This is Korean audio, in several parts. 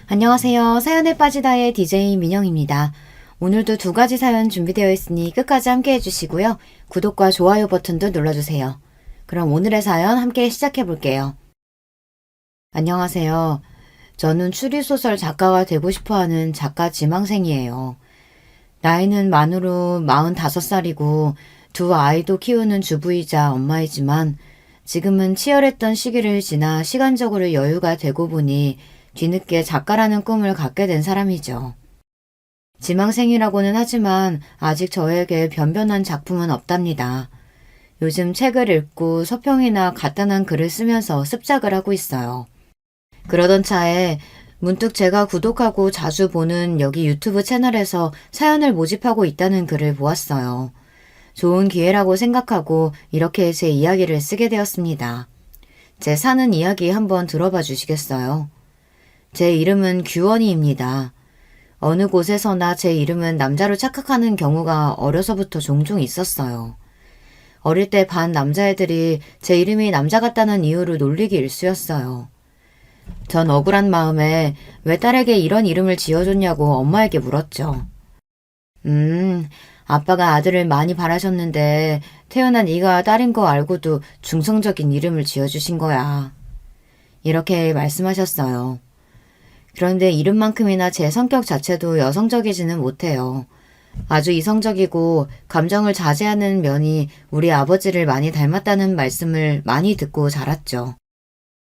안녕하세요. 사연에 빠지다의 DJ 민영입니다. 오늘도 두 가지 사연 준비되어 있으니 끝까지 함께 해주시고요. 구독과 좋아요 버튼도 눌러주세요. 그럼 오늘의 사연 함께 시작해 볼게요. 안녕하세요. 저는 추리소설 작가가 되고 싶어하는 작가 지망생이에요. 나이는 만으로 45살이고 두 아이도 키우는 주부이자 엄마이지만 지금은 치열했던 시기를 지나 시간적으로 여유가 되고 보니 뒤늦게 작가라는 꿈을 갖게 된 사람이죠. 지망생이라고는 하지만 아직 저에게 변변한 작품은 없답니다. 요즘 책을 읽고 서평이나 간단한 글을 쓰면서 습작을 하고 있어요. 그러던 차에 문득 제가 구독하고 자주 보는 여기 유튜브 채널에서 사연을 모집하고 있다는 글을 보았어요. 좋은 기회라고 생각하고 이렇게 제 이야기를 쓰게 되었습니다. 제 사는 이야기 한번 들어봐 주시겠어요? 제 이름은 규원이입니다. 어느 곳에서나 제 이름은 남자로 착각하는 경우가 어려서부터 종종 있었어요. 어릴 때 반 남자애들이 제 이름이 남자 같다는 이유로 놀리기 일쑤였어요. 전 억울한 마음에 왜 딸에게 이런 이름을 지어줬냐고 엄마에게 물었죠. 아빠가 아들을 많이 바라셨는데 태어난 네가 딸인 거 알고도 중성적인 이름을 지어주신 거야. 이렇게 말씀하셨어요. 그런데 이름만큼이나 제 성격 자체도 여성적이지는 못해요. 아주 이성적이고 감정을 자제하는 면이 우리 아버지를 많이 닮았다는 말씀을 많이 듣고 자랐죠.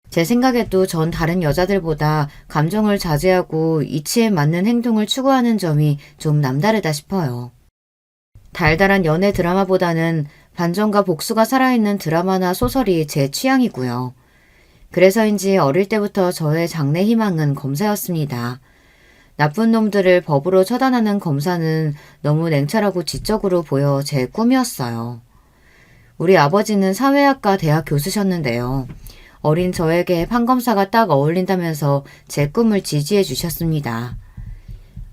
제 생각에도 전 다른 여자들보다 감정을 자제하고 이치에 맞는 행동을 추구하는 점이 좀 남다르다 싶어요. 달달한 연애 드라마보다는 반전과 복수가 살아있는 드라마나 소설이 제 취향이고요. 그래서인지 어릴 때부터 저의 장래 희망은 검사였습니다. 나쁜 놈들을 법으로 처단하는 검사는 너무 냉철하고 지적으로 보여 제 꿈이었어요. 우리 아버지는 사회학과 대학 교수셨는데요. 어린 저에게 판검사가 딱 어울린다면서 제 꿈을 지지해 주셨습니다.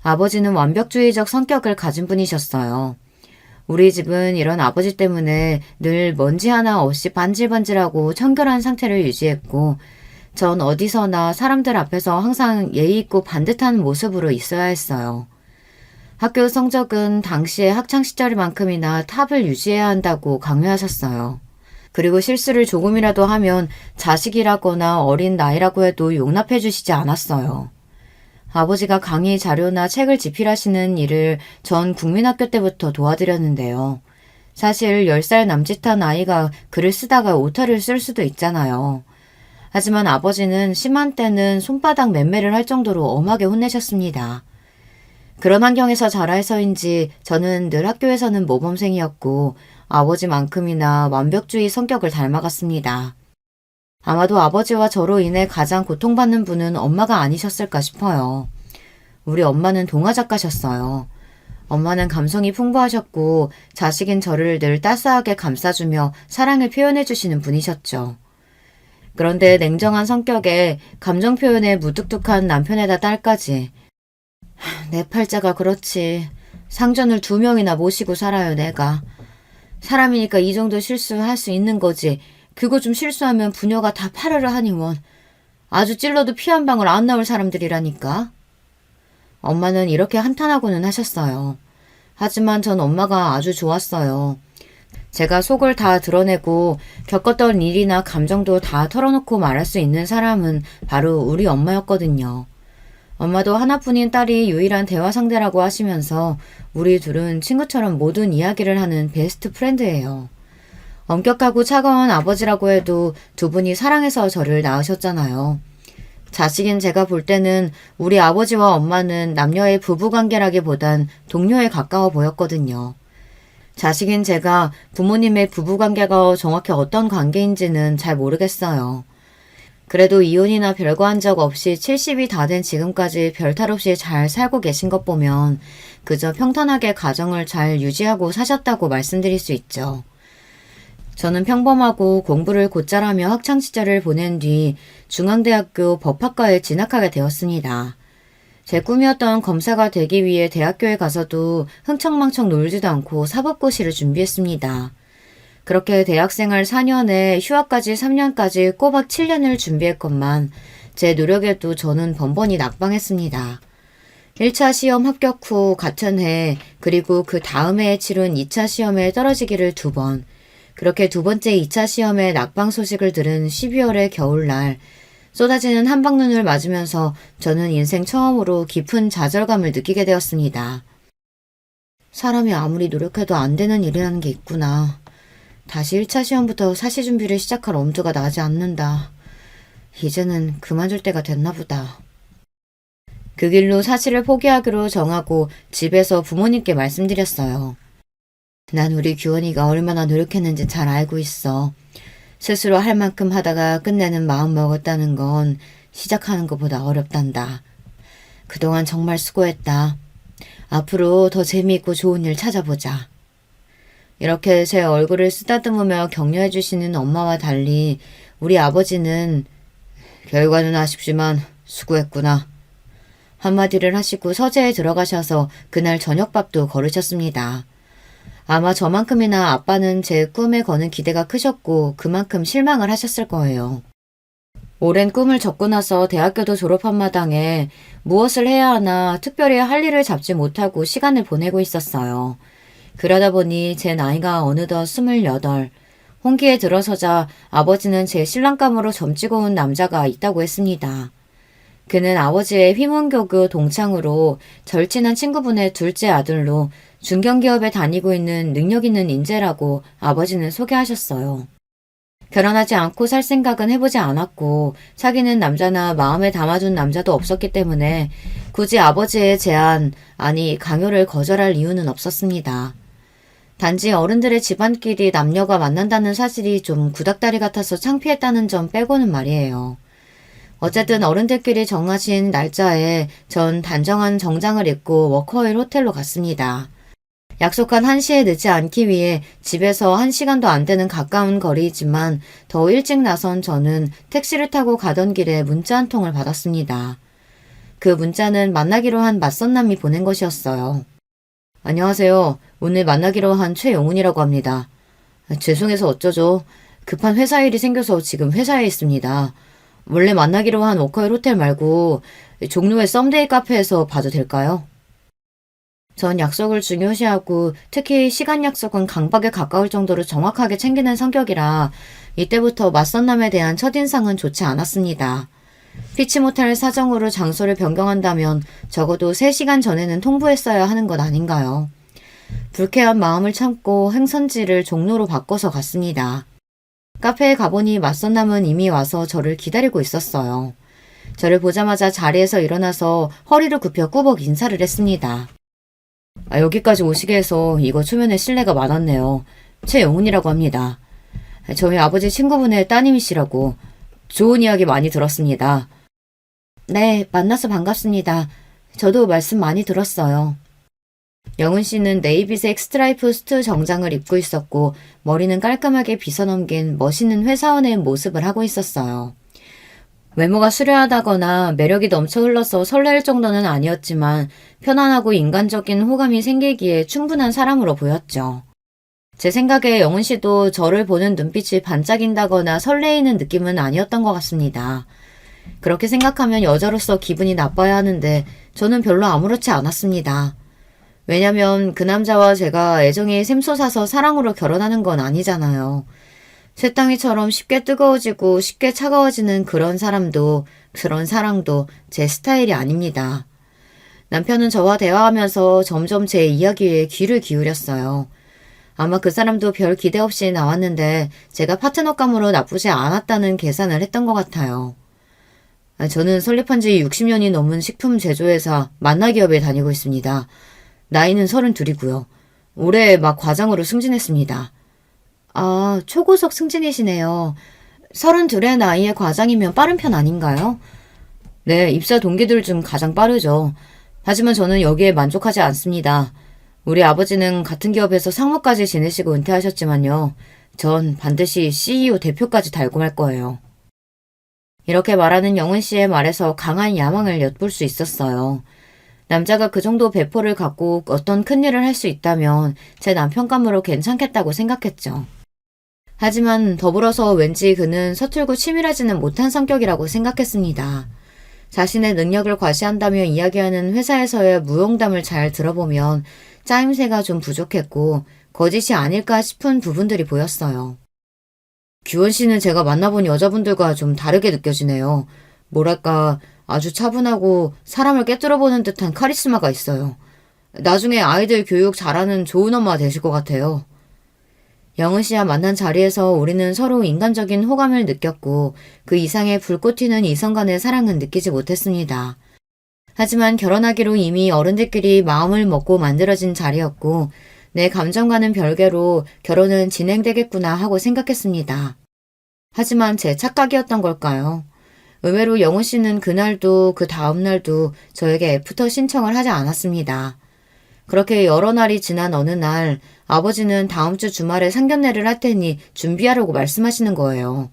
아버지는 완벽주의적 성격을 가진 분이셨어요. 우리 집은 이런 아버지 때문에 늘 먼지 하나 없이 반질반질하고 청결한 상태를 유지했고 전 어디서나 사람들 앞에서 항상 예의 있고 반듯한 모습으로 있어야 했어요. 학교 성적은 당시의 학창시절만큼이나 탑을 유지해야 한다고 강요하셨어요. 그리고 실수를 조금이라도 하면 자식이라거나 어린 나이라고 해도 용납해 주시지 않았어요. 아버지가 강의 자료나 책을 집필하시는 일을 전 국민학교 때부터 도와드렸는데요. 사실 10살 남짓한 아이가 글을 쓰다가 오타를 쓸 수도 있잖아요. 하지만 아버지는 심한 때는 손바닥 맴매를 할 정도로 엄하게 혼내셨습니다. 그런 환경에서 자라서인지 저는 늘 학교에서는 모범생이었고 아버지만큼이나 완벽주의 성격을 닮아갔습니다. 아마도 아버지와 저로 인해 가장 고통받는 분은 엄마가 아니셨을까 싶어요. 우리 엄마는 동화작가셨어요. 엄마는 감성이 풍부하셨고 자식인 저를 늘 따스하게 감싸주며 사랑을 표현해주시는 분이셨죠. 그런데 냉정한 성격에 감정 표현에 무뚝뚝한 남편에다 딸까지. 내 팔자가 그렇지. 상전을 2명이나 모시고 살아요, 내가. 사람이니까 이 정도 실수할 수 있는 거지. 그거 좀 실수하면 부녀가 다 파르르 하니 원. 아주 찔러도 피 한 방울 안 나올 사람들이라니까. 엄마는 이렇게 한탄하고는 하셨어요. 하지만 전 엄마가 아주 좋았어요. 제가 속을 다 드러내고 겪었던 일이나 감정도 다 털어놓고 말할 수 있는 사람은 바로 우리 엄마였거든요. 엄마도 하나뿐인 딸이 유일한 대화 상대라고 하시면서 우리 둘은 친구처럼 모든 이야기를 하는 베스트 프렌드예요. 엄격하고 차가운 아버지라고 해도 두 분이 사랑해서 저를 낳으셨잖아요. 자식인 제가 볼 때는 우리 아버지와 엄마는 남녀의 부부관계라기보단 동료에 가까워 보였거든요. 자식인 제가 부모님의 부부관계가 정확히 어떤 관계인지는 잘 모르겠어요. 그래도 이혼이나 별거 한 적 없이 70이 다 된 지금까지 별탈 없이 잘 살고 계신 것 보면 그저 평탄하게 가정을 잘 유지하고 사셨다고 말씀드릴 수 있죠. 저는 평범하고 공부를 곧잘 하며 학창시절을 보낸 뒤 중앙대학교 법학과에 진학하게 되었습니다. 제 꿈이었던 검사가 되기 위해 대학교에 가서도 흥청망청 놀지도 않고 사법고시를 준비했습니다. 그렇게 대학생활 4년에 휴학까지 3년까지 꼬박 7년을 준비했건만 제 노력에도 저는 번번이 낙방했습니다. 1차 시험 합격 후 같은 해 그리고 그 다음 해에 치른 2차 시험에 떨어지기를 2번, 그렇게 두 번째 2차 시험의 낙방 소식을 들은 12월의 겨울날 쏟아지는 한방눈을 맞으면서 저는 인생 처음으로 깊은 좌절감을 느끼게 되었습니다. 사람이 아무리 노력해도 안 되는 일이라는 게 있구나. 다시 1차 시험부터 사시 준비를 시작할 엄두가 나지 않는다. 이제는 그만둘 때가 됐나 보다. 그 길로 사시를 포기하기로 정하고 집에서 부모님께 말씀드렸어요. 난 우리 규원이가 얼마나 노력했는지 잘 알고 있어. 스스로 할 만큼 하다가 끝내는 마음 먹었다는 건 시작하는 것보다 어렵단다. 그동안 정말 수고했다. 앞으로 더 재미있고 좋은 일 찾아보자. 이렇게 제 얼굴을 쓰다듬으며 격려해 주시는 엄마와 달리 우리 아버지는 결과는 아쉽지만 수고했구나. 한마디를 하시고 서재에 들어가셔서 그날 저녁밥도 거르셨습니다. 아마 저만큼이나 아빠는 제 꿈에 거는 기대가 크셨고 그만큼 실망을 하셨을 거예요. 오랜 꿈을 접고 나서 대학교도 졸업한 마당에 무엇을 해야 하나 특별히 할 일을 잡지 못하고 시간을 보내고 있었어요. 그러다 보니 제 나이가 어느덧 28, 홍기에 들어서자 아버지는 제 신랑감으로 점찍어 온 남자가 있다고 했습니다. 그는 아버지의 휘문교교 동창으로 절친한 친구분의 둘째 아들로 중견기업에 다니고 있는 능력 있는 인재라고 아버지는 소개하셨어요. 결혼하지 않고 살 생각은 해보지 않았고 사귀는 남자나 마음에 담아둔 남자도 없었기 때문에 굳이 아버지의 제안, 아니 강요를 거절할 이유는 없었습니다. 단지 어른들의 집안끼리 남녀가 만난다는 사실이 좀 구닥다리 같아서 창피했다는 점 빼고는 말이에요. 어쨌든 어른들끼리 정하신 날짜에 전 단정한 정장을 입고 워커힐 호텔로 갔습니다. 약속한 1시에 늦지 않기 위해 집에서 1시간도 안 되는 가까운 거리이지만 더 일찍 나선 저는 택시를 타고 가던 길에 문자 한 통을 받았습니다. 그 문자는 만나기로 한 맞선남이 보낸 것이었어요. 안녕하세요. 오늘 만나기로 한 최영훈이라고 합니다. 죄송해서 어쩌죠. 급한 회사 일이 생겨서 지금 회사에 있습니다. 원래 만나기로 한 워커힐 호텔 말고 종로의 썸데이 카페에서 봐도 될까요? 전 약속을 중요시하고 특히 시간 약속은 강박에 가까울 정도로 정확하게 챙기는 성격이라 이때부터 맞선남에 대한 첫인상은 좋지 않았습니다. 피치 못할 사정으로 장소를 변경한다면 적어도 3시간 전에는 통보했어야 하는 것 아닌가요? 불쾌한 마음을 참고 행선지를 종로로 바꿔서 갔습니다. 카페에 가보니 맞선남은 이미 와서 저를 기다리고 있었어요. 저를 보자마자 자리에서 일어나서 허리를 굽혀 꾸벅 인사를 했습니다. 여기까지 오시게 해서 이거 초면에 실례가 많았네요. 최영훈이라고 합니다. 저희 아버지 친구분의 따님이시라고 좋은 이야기 많이 들었습니다. 네, 만나서 반갑습니다. 저도 말씀 많이 들었어요. 영훈 씨는 네이비색 스트라이프 수트 정장을 입고 있었고 머리는 깔끔하게 빗어넘긴 멋있는 회사원의 모습을 하고 있었어요. 외모가 수려하다거나 매력이 넘쳐 흘러서 설렐 정도는 아니었지만 편안하고 인간적인 호감이 생기기에 충분한 사람으로 보였죠. 제 생각에 영훈 씨도 저를 보는 눈빛이 반짝인다거나 설레이는 느낌은 아니었던 것 같습니다. 그렇게 생각하면 여자로서 기분이 나빠야 하는데 저는 별로 아무렇지 않았습니다. 왜냐면 그 남자와 제가 애정이 샘솟아서 사랑으로 결혼하는 건 아니잖아요. 쇠땅이처럼 쉽게 뜨거워지고 쉽게 차가워지는 그런 사람도 그런 사랑도 제 스타일이 아닙니다. 남편은 저와 대화하면서 점점 제 이야기에 귀를 기울였어요. 아마 그 사람도 별 기대 없이 나왔는데 제가 파트너감으로 나쁘지 않았다는 계산을 했던 것 같아요. 저는 설립한 지 60년이 넘은 식품 제조회사 만나기업에 다니고 있습니다. 나이는 32이고요. 올해 막 과장으로 승진했습니다. 아, 초고속 승진이시네요. 32의 나이에 과장이면 빠른 편 아닌가요? 네, 입사 동기들 중 가장 빠르죠. 하지만 저는 여기에 만족하지 않습니다. 우리 아버지는 같은 기업에서 상무까지 지내시고 은퇴하셨지만요. 전 반드시 CEO 대표까지 달고 말 거예요. 이렇게 말하는 영훈 씨의 말에서 강한 야망을 엿볼 수 있었어요. 남자가 그 정도 배포를 갖고 어떤 큰일을 할 수 있다면 제 남편감으로 괜찮겠다고 생각했죠. 하지만 더불어서 왠지 그는 서툴고 치밀하지는 못한 성격이라고 생각했습니다. 자신의 능력을 과시한다며 이야기하는 회사에서의 무용담을 잘 들어보면 짜임새가 좀 부족했고 거짓이 아닐까 싶은 부분들이 보였어요. 규원 씨는 제가 만나본 여자분들과 좀 다르게 느껴지네요. 뭐랄까 아주 차분하고 사람을 꿰뚫어보는 듯한 카리스마가 있어요. 나중에 아이들 교육 잘하는 좋은 엄마 되실 것 같아요. 영은 씨와 만난 자리에서 우리는 서로 인간적인 호감을 느꼈고 그 이상의 불꽃 튀는 이성 간의 사랑은 느끼지 못했습니다. 하지만 결혼하기로 이미 어른들끼리 마음을 먹고 만들어진 자리였고 내 감정과는 별개로 결혼은 진행되겠구나 하고 생각했습니다. 하지만 제 착각이었던 걸까요? 의외로 영훈 씨는 그날도 그 다음날도 저에게 애프터 신청을 하지 않았습니다. 그렇게 여러 날이 지난 어느 날 아버지는 다음 주 주말에 상견례를 할 테니 준비하라고 말씀하시는 거예요.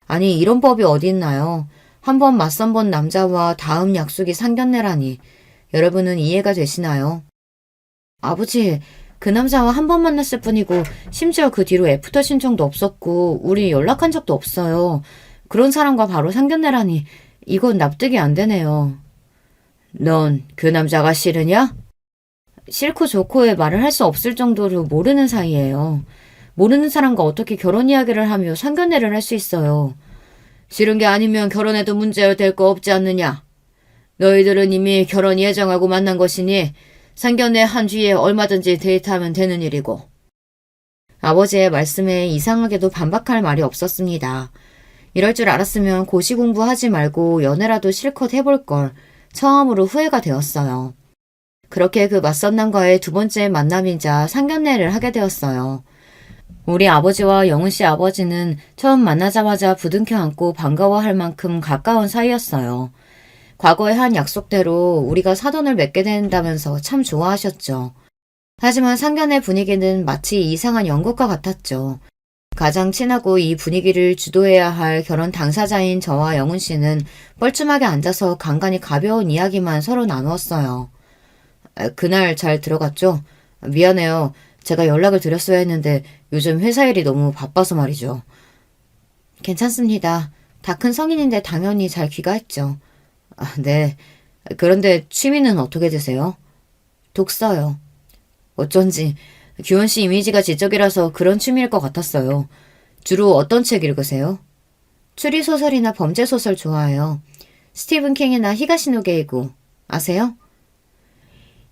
아니 이런 법이 어디 있나요? 한 번 맞선 본 남자와 다음 약속이 상견례라니 여러분은 이해가 되시나요? 아버지 그 남자와 한 번 만났을 뿐이고 심지어 그 뒤로 애프터 신청도 없었고 우리 연락한 적도 없어요. 그런 사람과 바로 상견례라니 이건 납득이 안 되네요. 넌 그 남자가 싫으냐? 싫고 좋고의 말을 할 수 없을 정도로 모르는 사이예요. 모르는 사람과 어떻게 결혼 이야기를 하며 상견례를 할 수 있어요. 싫은 게 아니면 결혼해도 문제될 거 없지 않느냐. 너희들은 이미 결혼 예정하고 만난 것이니 상견례 한 주에 얼마든지 데이트하면 되는 일이고. 아버지의 말씀에 이상하게도 반박할 말이 없었습니다. 이럴 줄 알았으면 고시 공부하지 말고 연애라도 실컷 해볼 걸 처음으로 후회가 되었어요. 그렇게 그 맞선 남과의 두 번째 만남이자 상견례를 하게 되었어요. 우리 아버지와 영은 씨 아버지는 처음 만나자마자 부둥켜 안고 반가워할 만큼 가까운 사이였어요. 과거에 한 약속대로 우리가 사돈을 맺게 된다면서 참 좋아하셨죠. 하지만 상견례 분위기는 마치 이상한 연극과 같았죠. 가장 친하고 이 분위기를 주도해야 할 결혼 당사자인 저와 영은 씨는 뻘쭘하게 앉아서 간간히 가벼운 이야기만 서로 나누었어요. 그날 잘 들어갔죠? 미안해요. 제가 연락을 드렸어야 했는데 요즘 회사 일이 너무 바빠서 말이죠. 괜찮습니다. 다 큰 성인인데 당연히 잘 귀가했죠. 네. 그런데 취미는 어떻게 되세요? 독서요. 어쩐지 규원 씨 이미지가 지적이라서 그런 취미일 것 같았어요. 주로 어떤 책 읽으세요? 추리소설이나 범죄소설 좋아해요. 스티븐 킹이나 히가시노 게이고 아세요?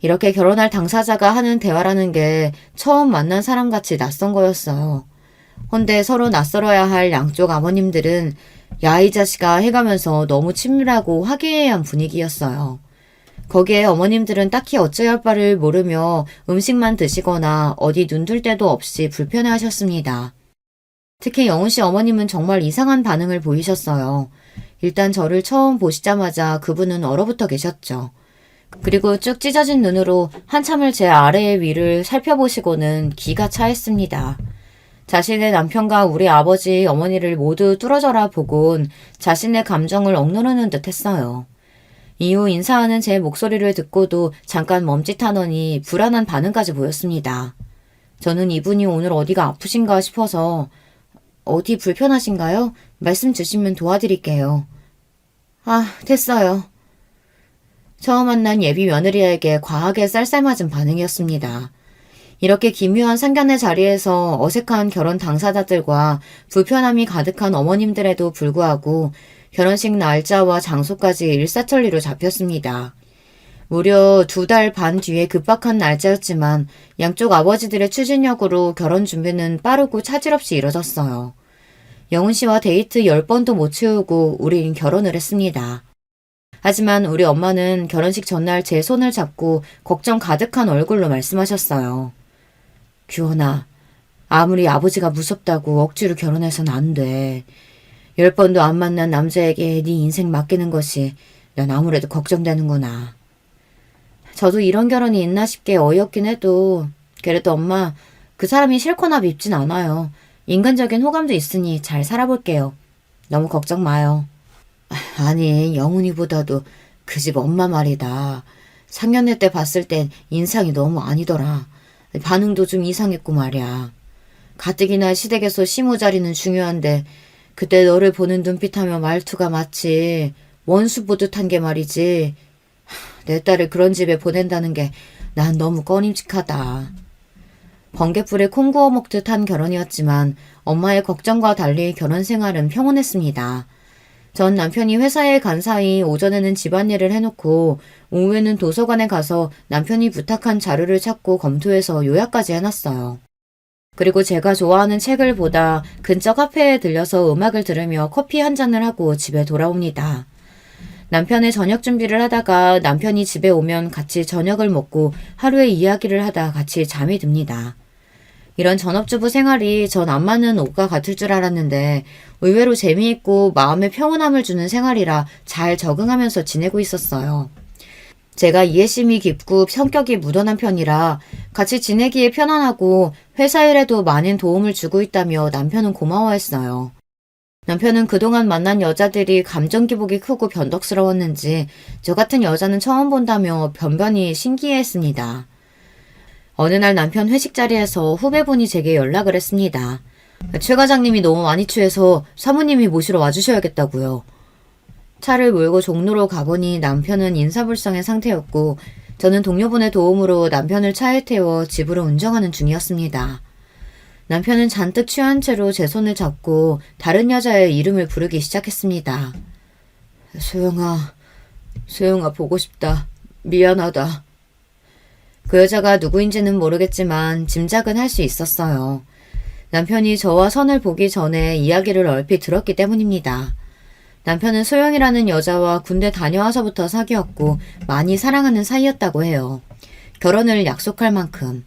이렇게 결혼할 당사자가 하는 대화라는 게 처음 만난 사람같이 낯선 거였어요. 헌데 서로 낯설어야 할 양쪽 아버님들은 야 이 자식아 해가면서 너무 친밀하고 화기애애한 분위기였어요. 거기에 어머님들은 딱히 어찌할 할 바를 모르며 음식만 드시거나 어디 눈들 데도 없이 불편해하셨습니다. 특히 영훈 씨 어머님은 정말 이상한 반응을 보이셨어요. 일단 저를 처음 보시자마자 그분은 얼어붙어 계셨죠. 그리고 쭉 찢어진 눈으로 한참을 제 아래의 위를 살펴보시고는 기가 차했습니다. 자신의 남편과 우리 아버지, 어머니를 모두 뚫어져라 보곤 자신의 감정을 억누르는 듯 했어요. 이후 인사하는 제 목소리를 듣고도 잠깐 멈칫하더니 불안한 반응까지 보였습니다. 저는 이분이 오늘 어디가 아프신가 싶어서 어디 불편하신가요? 말씀 주시면 도와드릴게요. 됐어요. 처음 만난 예비 며느리에게 과하게 쌀쌀맞은 반응이었습니다. 이렇게 기묘한 상견례 자리에서 어색한 결혼 당사자들과 불편함이 가득한 어머님들에도 불구하고 결혼식 날짜와 장소까지 일사천리로 잡혔습니다. 무려 2달 반 뒤에 급박한 날짜였지만 양쪽 아버지들의 추진력으로 결혼 준비는 빠르고 차질 없이 이뤄졌어요. 영훈 씨와 데이트 10번도 못 채우고 우린 결혼을 했습니다. 하지만 우리 엄마는 결혼식 전날 제 손을 잡고 걱정 가득한 얼굴로 말씀하셨어요. 규원아, 아무리 아버지가 무섭다고 억지로 결혼해선 안 돼. 10번도 안 만난 남자에게 네 인생 맡기는 것이 난 아무래도 걱정되는구나. 저도 이런 결혼이 있나 싶게 어이없긴 해도 그래도 엄마, 그 사람이 싫거나 밉진 않아요. 인간적인 호감도 있으니 잘 살아볼게요. 너무 걱정 마요. 아니, 영훈이보다도 그 집 엄마 말이다. 상견례 때 봤을 땐 인상이 너무 아니더라. 반응도 좀 이상했고 말이야. 가뜩이나 시댁에서 시모 자리는 중요한데 그때 너를 보는 눈빛하며 말투가 마치 원수 보듯한 게 말이지. 내 딸을 그런 집에 보낸다는 게 난 너무 꺼림칙하다. 번갯불에 콩 구워 먹듯 한 결혼이었지만 엄마의 걱정과 달리 결혼 생활은 평온했습니다. 전 남편이 회사에 간 사이 오전에는 집안일을 해놓고 오후에는 도서관에 가서 남편이 부탁한 자료를 찾고 검토해서 요약까지 해놨어요. 그리고 제가 좋아하는 책을 보다 근처 카페에 들려서 음악을 들으며 커피 한 잔을 하고 집에 돌아옵니다. 남편의 저녁 준비를 하다가 남편이 집에 오면 같이 저녁을 먹고 하루의 이야기를 하다 같이 잠이 듭니다. 이런 전업주부 생활이 전 안 맞는 옷과 같을 줄 알았는데 의외로 재미있고 마음의 평온함을 주는 생활이라 잘 적응하면서 지내고 있었어요. 제가 이해심이 깊고 성격이 무던한 편이라 같이 지내기에 편안하고 회사 일에도 많은 도움을 주고 있다며 남편은 고마워했어요. 남편은 그동안 만난 여자들이 감정 기복이 크고 변덕스러웠는지 저 같은 여자는 처음 본다며 변변히 신기해했습니다. 어느 날 남편 회식 자리에서 후배분이 제게 연락을 했습니다. 최 과장님이 너무 많이 취해서 사모님이 모시러 와주셔야겠다고요. 차를 몰고 종로로 가보니 남편은 인사불성의 상태였고 저는 동료분의 도움으로 남편을 차에 태워 집으로 운전하는 중이었습니다. 남편은 잔뜩 취한 채로 제 손을 잡고 다른 여자의 이름을 부르기 시작했습니다. 소영아 보고 싶다. 미안하다. 그 여자가 누구인지는 모르겠지만 짐작은 할 수 있었어요. 남편이 저와 선을 보기 전에 이야기를 얼핏 들었기 때문입니다. 남편은 소영이라는 여자와 군대 다녀와서부터 사귀었고 많이 사랑하는 사이였다고 해요. 결혼을 약속할 만큼.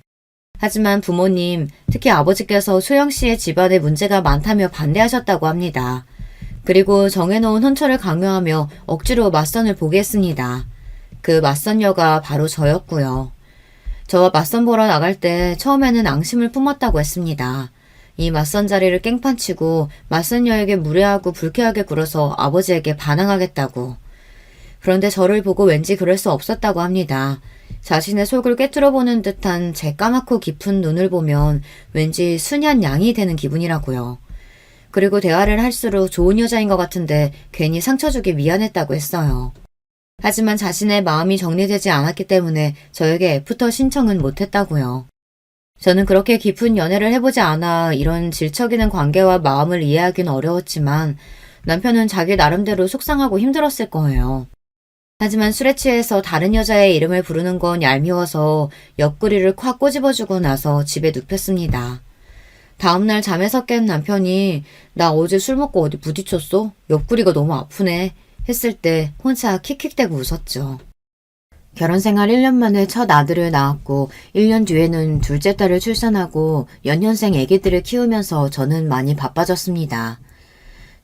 하지만 부모님, 특히 아버지께서 소영 씨의 집안에 문제가 많다며 반대하셨다고 합니다. 그리고 정해놓은 혼처를 강요하며 억지로 맞선을 보게 했습니다. 그 맞선녀가 바로 저였고요. 저와 맞선 보러 나갈 때 처음에는 앙심을 품었다고 했습니다. 이 맞선 자리를 깽판치고 맞선녀에게 무례하고 불쾌하게 굴어서 아버지에게 반항하겠다고. 그런데 저를 보고 왠지 그럴 수 없었다고 합니다. 자신의 속을 꿰뚫어보는 듯한 제 까맣고 깊은 눈을 보면 왠지 순한 양이 되는 기분이라고요. 그리고 대화를 할수록 좋은 여자인 것 같은데 괜히 상처 주기 미안했다고 했어요. 하지만 자신의 마음이 정리되지 않았기 때문에 저에게 애프터 신청은 못했다고요. 저는 그렇게 깊은 연애를 해보지 않아 이런 질척이는 관계와 마음을 이해하기는 어려웠지만 남편은 자기 나름대로 속상하고 힘들었을 거예요. 하지만 술에 취해서 다른 여자의 이름을 부르는 건 얄미워서 옆구리를 콱 꼬집어주고 나서 집에 눕혔습니다. 다음날 잠에서 깬 남편이 나 어제 술 먹고 어디 부딪혔어? 옆구리가 너무 아프네 했을 때 혼자 킥킥대고 웃었죠. 결혼생활 1년 만에 첫 아들을 낳았고 1년 뒤에는 둘째 딸을 출산하고 연년생 아기들을 키우면서 저는 많이 바빠졌습니다.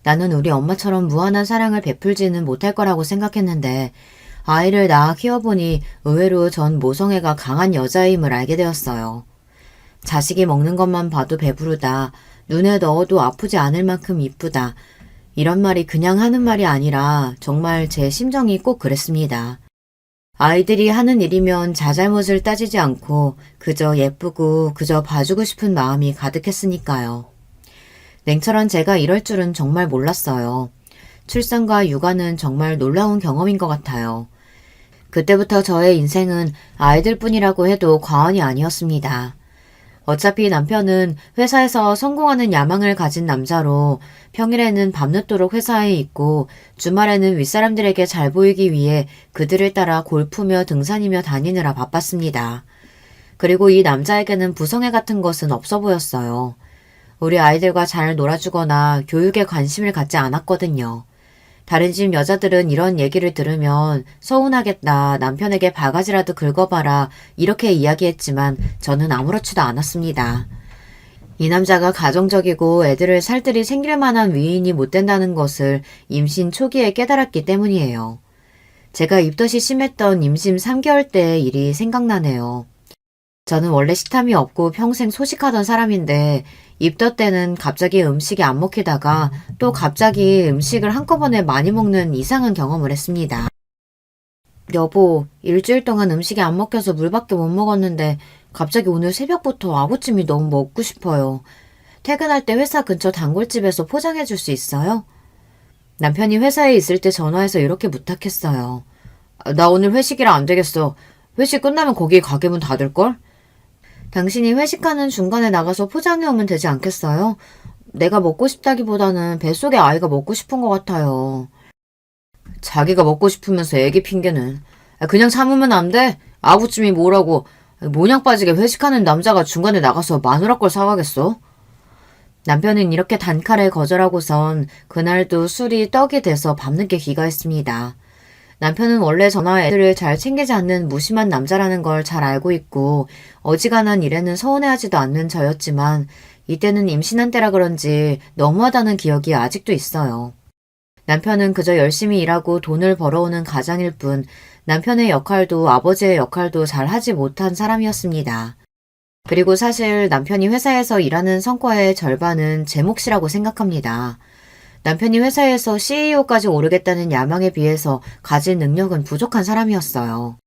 나는 우리 엄마처럼 무한한 사랑을 베풀지는 못할 거라고 생각했는데 아이를 낳아 키워보니 의외로 전 모성애가 강한 여자임을 알게 되었어요. 자식이 먹는 것만 봐도 배부르다. 눈에 넣어도 아프지 않을 만큼 이쁘다. 이런 말이 그냥 하는 말이 아니라 정말 제 심정이 꼭 그랬습니다. 아이들이 하는 일이면 자잘못을 따지지 않고 그저 예쁘고 그저 봐주고 싶은 마음이 가득했으니까요. 냉철한 제가 이럴 줄은 정말 몰랐어요. 출산과 육아는 정말 놀라운 경험인 것 같아요. 그때부터 저의 인생은 아이들뿐이라고 해도 과언이 아니었습니다. 어차피 남편은 회사에서 성공하는 야망을 가진 남자로 평일에는 밤늦도록 회사에 있고 주말에는 윗사람들에게 잘 보이기 위해 그들을 따라 골프며 등산이며 다니느라 바빴습니다. 그리고 이 남자에게는 부성애 같은 것은 없어 보였어요. 우리 아이들과 잘 놀아주거나 교육에 관심을 갖지 않았거든요. 다른 집 여자들은 이런 얘기를 들으면 서운하겠다, 남편에게 바가지라도 긁어봐라 이렇게 이야기했지만 저는 아무렇지도 않았습니다. 이 남자가 가정적이고 애들을 살뜰히 챙길 만한 위인이 못 된다는 것을 임신 초기에 깨달았기 때문이에요. 제가 입덧이 심했던 임신 3개월 때의 일이 생각나네요. 저는 원래 식탐이 없고 평생 소식하던 사람인데 입덧 때는 갑자기 음식이 안 먹히다가 또 갑자기 음식을 한꺼번에 많이 먹는 이상한 경험을 했습니다. 여보, 일주일 동안 음식이 안 먹혀서 물밖에 못 먹었는데 갑자기 오늘 새벽부터 아구찜이 너무 먹고 싶어요. 퇴근할 때 회사 근처 단골집에서 포장해 줄 수 있어요? 남편이 회사에 있을 때 전화해서 이렇게 부탁했어요. 나 오늘 회식이라 안 되겠어. 회식 끝나면 거기 가게 문 닫을걸? 당신이 회식하는 중간에 나가서 포장해 오면 되지 않겠어요? 내가 먹고 싶다기보다는 뱃속에 아이가 먹고 싶은 것 같아요. 자기가 먹고 싶으면서 애기 핑계는. 그냥 참으면 안 돼? 아구찜이 뭐라고. 모냥 빠지게 회식하는 남자가 중간에 나가서 마누라 걸 사가겠어? 남편은 이렇게 단칼에 거절하고선 그날도 술이 떡이 돼서 밤늦게 귀가했습니다. 남편은 원래 저나 애들을 잘 챙기지 않는 무심한 남자라는 걸 잘 알고 있고 어지간한 일에는 서운해하지도 않는 저였지만 이때는 임신한 때라 그런지 너무하다는 기억이 아직도 있어요. 남편은 그저 열심히 일하고 돈을 벌어오는 가장일 뿐 남편의 역할도 아버지의 역할도 잘 하지 못한 사람이었습니다. 그리고 사실 남편이 회사에서 일하는 성과의 절반은 제 몫이라고 생각합니다. 남편이 회사에서 CEO까지 오르겠다는 야망에 비해서 가진 능력은 부족한 사람이었어요.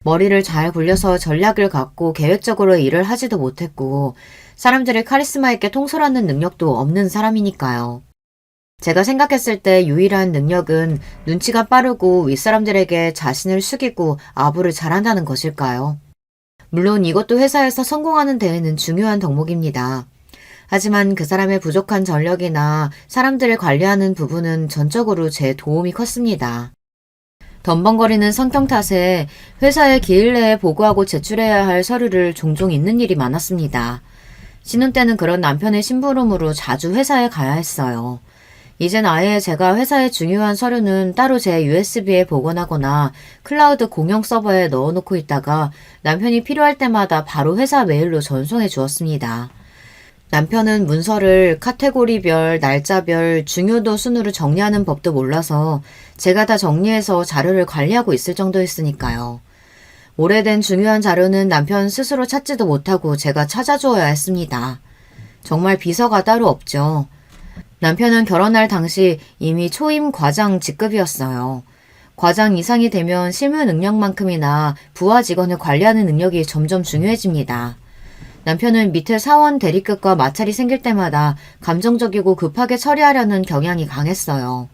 머리를 잘 굴려서 전략을 갖고 계획적으로 일을 하지도 못했고 사람들을 카리스마 있게 통솔하는 능력도 없는 사람이니까요. 제가 생각했을 때 유일한 능력은 눈치가 빠르고 윗사람들에게 자신을 숙이고 아부를 잘한다는 것일까요? 물론 이것도 회사에서 성공하는 데에는 중요한 덕목입니다. 하지만 그 사람의 부족한 전력이나 사람들을 관리하는 부분은 전적으로 제 도움이 컸습니다. 덤벙거리는 성격 탓에 회사에 기일 내에 보고하고 제출해야 할 서류를 종종 잊는 일이 많았습니다. 신혼 때는 그런 남편의 심부름으로 자주 회사에 가야 했어요. 이젠 아예 제가 회사의 중요한 서류는 따로 제 USB에 복원하거나 클라우드 공용 서버에 넣어놓고 있다가 남편이 필요할 때마다 바로 회사 메일로 전송해 주었습니다. 남편은 문서를 카테고리별, 날짜별, 중요도 순으로 정리하는 법도 몰라서 제가 다 정리해서 자료를 관리하고 있을 정도였으니까요. 오래된 중요한 자료는 남편 스스로 찾지도 못하고 제가 찾아주어야 했습니다. 정말 비서가 따로 없죠. 남편은 결혼할 당시 이미 초임 과장 직급이었어요. 과장 이상이 되면 실무 능력만큼이나 부하 직원을 관리하는 능력이 점점 중요해집니다. 남편은 밑에 사원 대리급과 마찰이 생길 때마다 감정적이고 급하게 처리하려는 경향이 강했어요.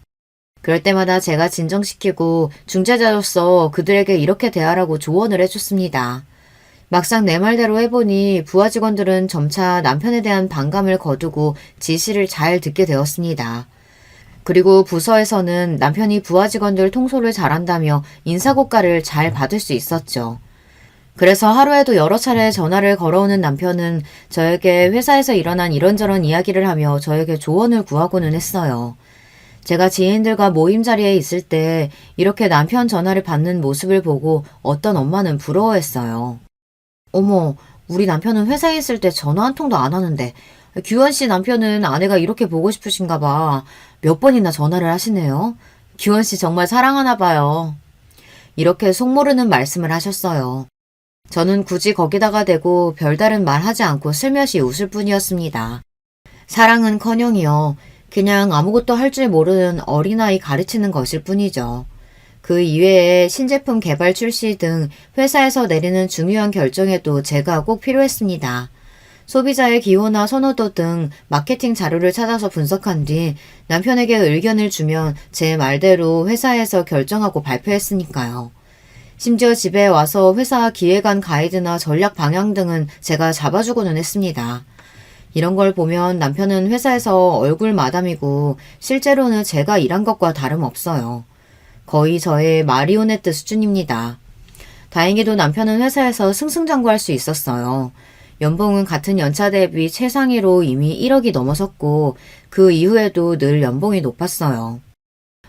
그럴 때마다 제가 진정시키고 중재자로서 그들에게 이렇게 대하라고 조언을 해줬습니다. 막상 내 말대로 해보니 부하 직원들은 점차 남편에 대한 반감을 거두고 지시를 잘 듣게 되었습니다. 그리고 부서에서는 남편이 부하 직원들 통솔을 잘한다며 인사고과를 잘 받을 수 있었죠. 그래서 하루에도 여러 차례 전화를 걸어오는 남편은 저에게 회사에서 일어난 이런저런 이야기를 하며 저에게 조언을 구하고는 했어요. 제가 지인들과 모임 자리에 있을 때 이렇게 남편 전화를 받는 모습을 보고 어떤 엄마는 부러워했어요. 어머, 우리 남편은 회사에 있을 때 전화 한 통도 안 하는데 규원 씨 남편은 아내가 이렇게 보고 싶으신가 봐. 몇 번이나 전화를 하시네요. 규원 씨 정말 사랑하나 봐요. 이렇게 속모르는 말씀을 하셨어요. 저는 굳이 거기다가 대고 별다른 말 하지 않고 슬며시 웃을 뿐이었습니다. 사랑은커녕이요. 그냥 아무것도 할 줄 모르는 어린아이 가르치는 것일 뿐이죠. 그 이외에 신제품 개발 출시 등 회사에서 내리는 중요한 결정에도 제가 꼭 필요했습니다. 소비자의 기호나 선호도 등 마케팅 자료를 찾아서 분석한 뒤 남편에게 의견을 주면 제 말대로 회사에서 결정하고 발표했으니까요. 심지어 집에 와서 회사 기획안 가이드나 전략 방향 등은 제가 잡아주고는 했습니다. 이런 걸 보면 남편은 회사에서 얼굴 마담이고 실제로는 제가 일한 것과 다름없어요. 거의 저의 마리오네트 수준입니다. 다행히도 남편은 회사에서 승승장구할 수 있었어요. 연봉은 같은 연차 대비 최상위로 이미 1억이 넘어섰고 그 이후에도 늘 연봉이 높았어요.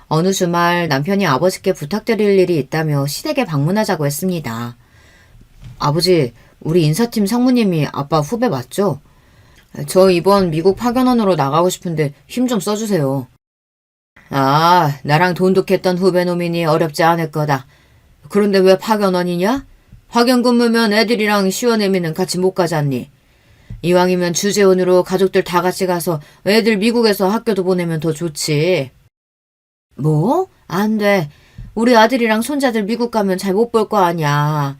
어느 주말 남편이 아버지께 부탁드릴 일이 있다며 시댁에 방문하자고 했습니다. 아버지, 우리 인사팀 상무님이 아빠 후배 맞죠? 저 이번 미국 파견원으로 나가고 싶은데 힘 좀 써주세요. 아, 나랑 돈독했던 후배놈이니 어렵지 않을 거다. 그런데 왜 파견원이냐? 파견 근무면 애들이랑 시원애미는 같이 못 가잖니. 이왕이면 주재원으로 가족들 다 같이 가서 애들 미국에서 학교도 보내면 더 좋지. 뭐? 안 돼. 우리 아들이랑 손자들 미국 가면 잘 못 볼 거 아니야.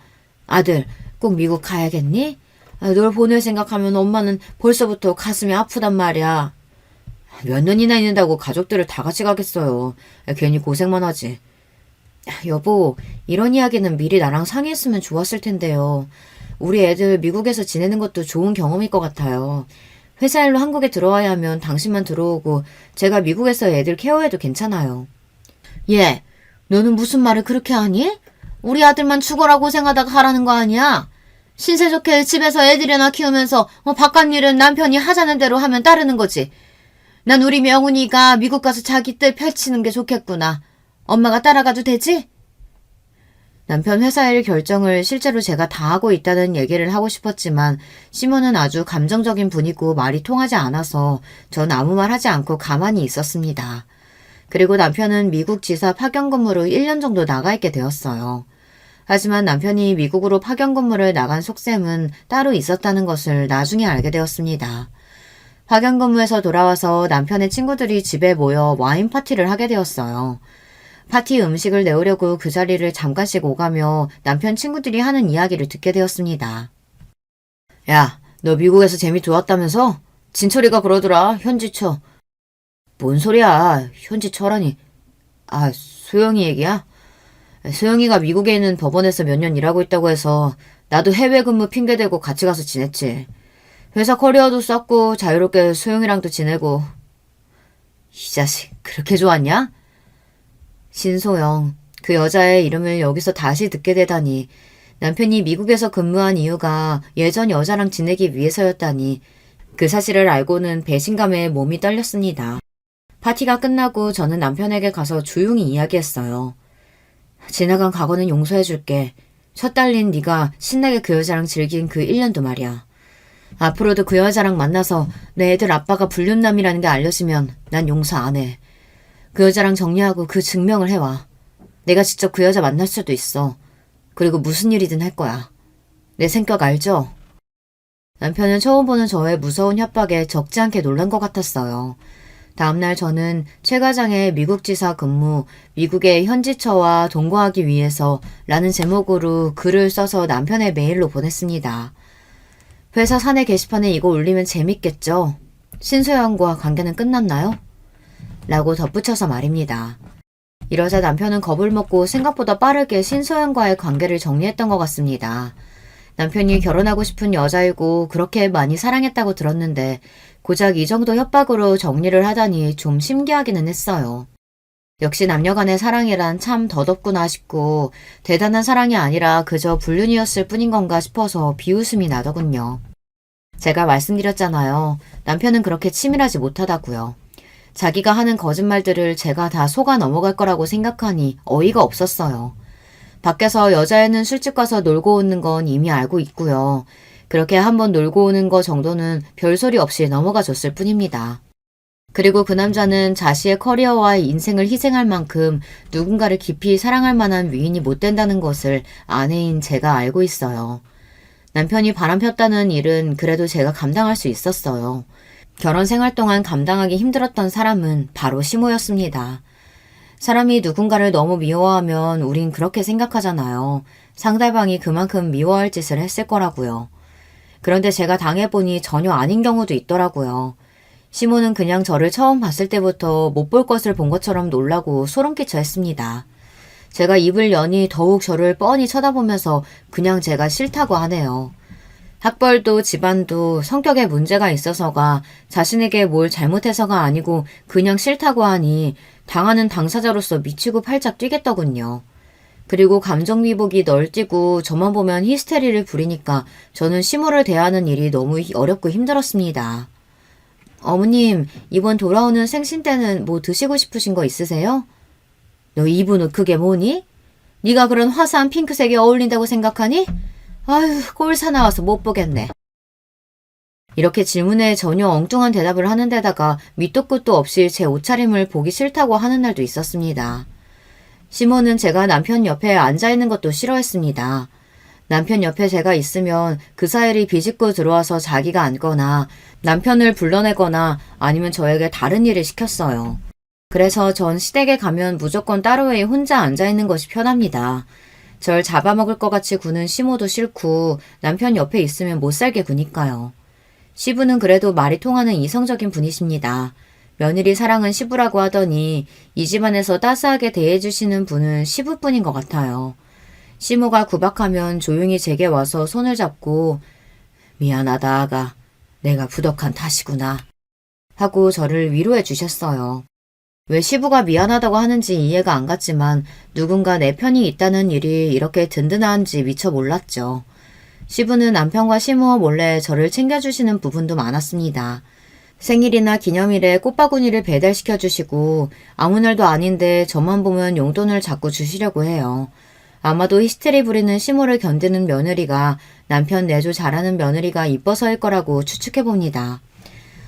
아들, 꼭 미국 가야겠니? 널 보낼 생각하면 엄마는 벌써부터 가슴이 아프단 말이야. 몇 년이나 있는다고 가족들을 다 같이 가겠어요. 괜히 고생만 하지. 여보, 이런 이야기는 미리 나랑 상의했으면 좋았을 텐데요. 우리 애들 미국에서 지내는 것도 좋은 경험일 것 같아요. 회사 일로 한국에 들어와야 하면 당신만 들어오고 제가 미국에서 애들 케어해도 괜찮아요. 얘, 너는 무슨 말을 그렇게 하니? 우리 아들만 죽어라 고생하다가 하라는 거 아니야? 신세 좋게 집에서 애들이나 키우면서 바깥 일은 남편이 하자는 대로 하면 따르는 거지. 난 우리 명훈이가 미국 가서 자기 뜻 펼치는 게 좋겠구나. 엄마가 따라가도 되지? 남편 회사 일 결정을 실제로 제가 다 하고 있다는 얘기를 하고 싶었지만 시몬은 아주 감정적인 분이고 말이 통하지 않아서 전 아무 말 하지 않고 가만히 있었습니다. 그리고 남편은 미국 지사 파견 근무로 1년 정도 나가 있게 되었어요. 하지만 남편이 미국으로 파견 근무를 나간 속셈은 따로 있었다는 것을 나중에 알게 되었습니다. 파견 근무에서 돌아와서 남편의 친구들이 집에 모여 와인 파티를 하게 되었어요. 파티 음식을 내오려고 그 자리를 잠깐씩 오가며 남편 친구들이 하는 이야기를 듣게 되었습니다. 야, 너 미국에서 재미 좋았다면서? 진철이가 그러더라, 현지처. 뭔 소리야, 현지처라니. 아, 소영이 얘기야? 소영이가 미국에 있는 법원에서 몇 년 일하고 있다고 해서 나도 해외 근무 핑계대고 같이 가서 지냈지. 회사 커리어도 쌓고 자유롭게 소영이랑도 지내고. 이 자식, 그렇게 좋았냐? 신소영, 그 여자의 이름을 여기서 다시 듣게 되다니 남편이 미국에서 근무한 이유가 예전 여자랑 지내기 위해서였다니 그 사실을 알고는 배신감에 몸이 떨렸습니다. 파티가 끝나고 저는 남편에게 가서 조용히 이야기했어요. 지나간 과거는 용서해줄게. 첫 딸린 네가 신나게 그 여자랑 즐긴 그 1년도 말이야. 앞으로도 그 여자랑 만나서 내 애들 아빠가 불륜남이라는 게 알려지면 난 용서 안 해. 그 여자랑 정리하고 그 증명을 해와. 내가 직접 그 여자 만날 수도 있어. 그리고 무슨 일이든 할 거야. 내 성격 알죠? 남편은 처음 보는 저의 무서운 협박에 적지 않게 놀란 것 같았어요. 다음날 저는 최 과장의 미국 지사 근무, 미국의 현지처와 동거하기 위해서 라는 제목으로 글을 써서 남편의 메일로 보냈습니다. 회사 사내 게시판에 이거 올리면 재밌겠죠? 신소영과 관계는 끝났나요? 라고 덧붙여서 말입니다. 이러자 남편은 겁을 먹고 생각보다 빠르게 신소영과의 관계를 정리했던 것 같습니다. 남편이 결혼하고 싶은 여자이고 그렇게 많이 사랑했다고 들었는데 고작 이 정도 협박으로 정리를 하다니 좀 신기하기는 했어요. 역시 남녀간의 사랑이란 참 더덥구나 싶고 대단한 사랑이 아니라 그저 불륜이었을 뿐인 건가 싶어서 비웃음이 나더군요. 제가 말씀드렸잖아요. 남편은 그렇게 치밀하지 못하다고요. 자기가 하는 거짓말들을 제가 다 속아 넘어갈 거라고 생각하니 어이가 없었어요. 밖에서 여자애는 술집 가서 놀고 오는 건 이미 알고 있고요. 그렇게 한번 놀고 오는 거 정도는 별소리 없이 넘어가 줬을 뿐입니다. 그리고 그 남자는 자신의 커리어와 인생을 희생할 만큼 누군가를 깊이 사랑할 만한 위인이 못 된다는 것을 아내인 제가 알고 있어요. 남편이 바람 폈다는 일은 그래도 제가 감당할 수 있었어요. 결혼 생활 동안 감당하기 힘들었던 사람은 바로 시모였습니다. 사람이 누군가를 너무 미워하면 우린 그렇게 생각하잖아요. 상대방이 그만큼 미워할 짓을 했을 거라고요. 그런데 제가 당해보니 전혀 아닌 경우도 있더라고요. 시모는 그냥 저를 처음 봤을 때부터 못 볼 것을 본 것처럼 놀라고 소름끼쳐 했습니다. 제가 입을 여니 더욱 저를 뻔히 쳐다보면서 그냥 제가 싫다고 하네요. 학벌도 집안도 성격에 문제가 있어서가 자신에게 뭘 잘못해서가 아니고 그냥 싫다고 하니 당하는 당사자로서 미치고 팔짝 뛰겠더군요. 그리고 감정위복이 널뛰고 저만 보면 히스테리를 부리니까 저는 시모를 대하는 일이 너무 어렵고 힘들었습니다. 어머님, 이번 돌아오는 생신 때는 뭐 드시고 싶으신 거 있으세요? 너 입은 옷 그게 뭐니? 네가 그런 화사한 핑크색이 어울린다고 생각하니? 아휴, 꼴 사나워서 못 보겠네. 이렇게 질문에 전혀 엉뚱한 대답을 하는 데다가 밑도 끝도 없이 제 옷차림을 보기 싫다고 하는 날도 있었습니다. 시모는 제가 남편 옆에 앉아있는 것도 싫어했습니다. 남편 옆에 제가 있으면 그 사이를 비집고 들어와서 자기가 앉거나 남편을 불러내거나 아니면 저에게 다른 일을 시켰어요. 그래서 전 시댁에 가면 무조건 따로에 혼자 앉아있는 것이 편합니다. 절 잡아먹을 것 같이 구는 시모도 싫고 남편 옆에 있으면 못 살게 구니까요. 시부는 그래도 말이 통하는 이성적인 분이십니다. 며느리 사랑은 시부라고 하더니 이 집안에서 따스하게 대해주시는 분은 시부뿐인 것 같아요. 시모가 구박하면 조용히 제게 와서 손을 잡고 미안하다 아가. 내가 부덕한 탓이구나. 하고 저를 위로해 주셨어요. 왜 시부가 미안하다고 하는지 이해가 안 갔지만 누군가 내 편이 있다는 일이 이렇게 든든한지 미처 몰랐죠. 시부는 남편과 시모 몰래 저를 챙겨주시는 부분도 많았습니다. 생일이나 기념일에 꽃바구니를 배달시켜 주시고 아무 날도 아닌데 저만 보면 용돈을 자꾸 주시려고 해요. 아마도 히스테리 부리는 시모를 견디는 며느리가 남편 내조 잘하는 며느리가 이뻐서일 거라고 추측해봅니다.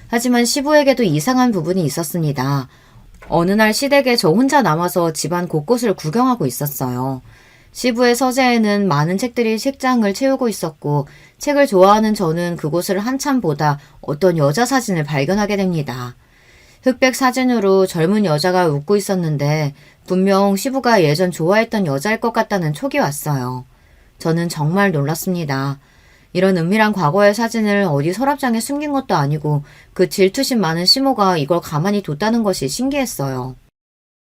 하지만 시부에게도 이상한 부분이 있었습니다. 어느 날 시댁에 저 혼자 남아서 집안 곳곳을 구경하고 있었어요. 시부의 서재에는 많은 책들이 책장을 채우고 있었고 책을 좋아하는 저는 그곳을 한참 보다 어떤 여자 사진을 발견하게 됩니다. 흑백 사진으로 젊은 여자가 웃고 있었는데 분명 시부가 예전 좋아했던 여자일 것 같다는 촉이 왔어요. 저는 정말 놀랐습니다. 이런 은밀한 과거의 사진을 어디 서랍장에 숨긴 것도 아니고 그 질투심 많은 시모가 이걸 가만히 뒀다는 것이 신기했어요.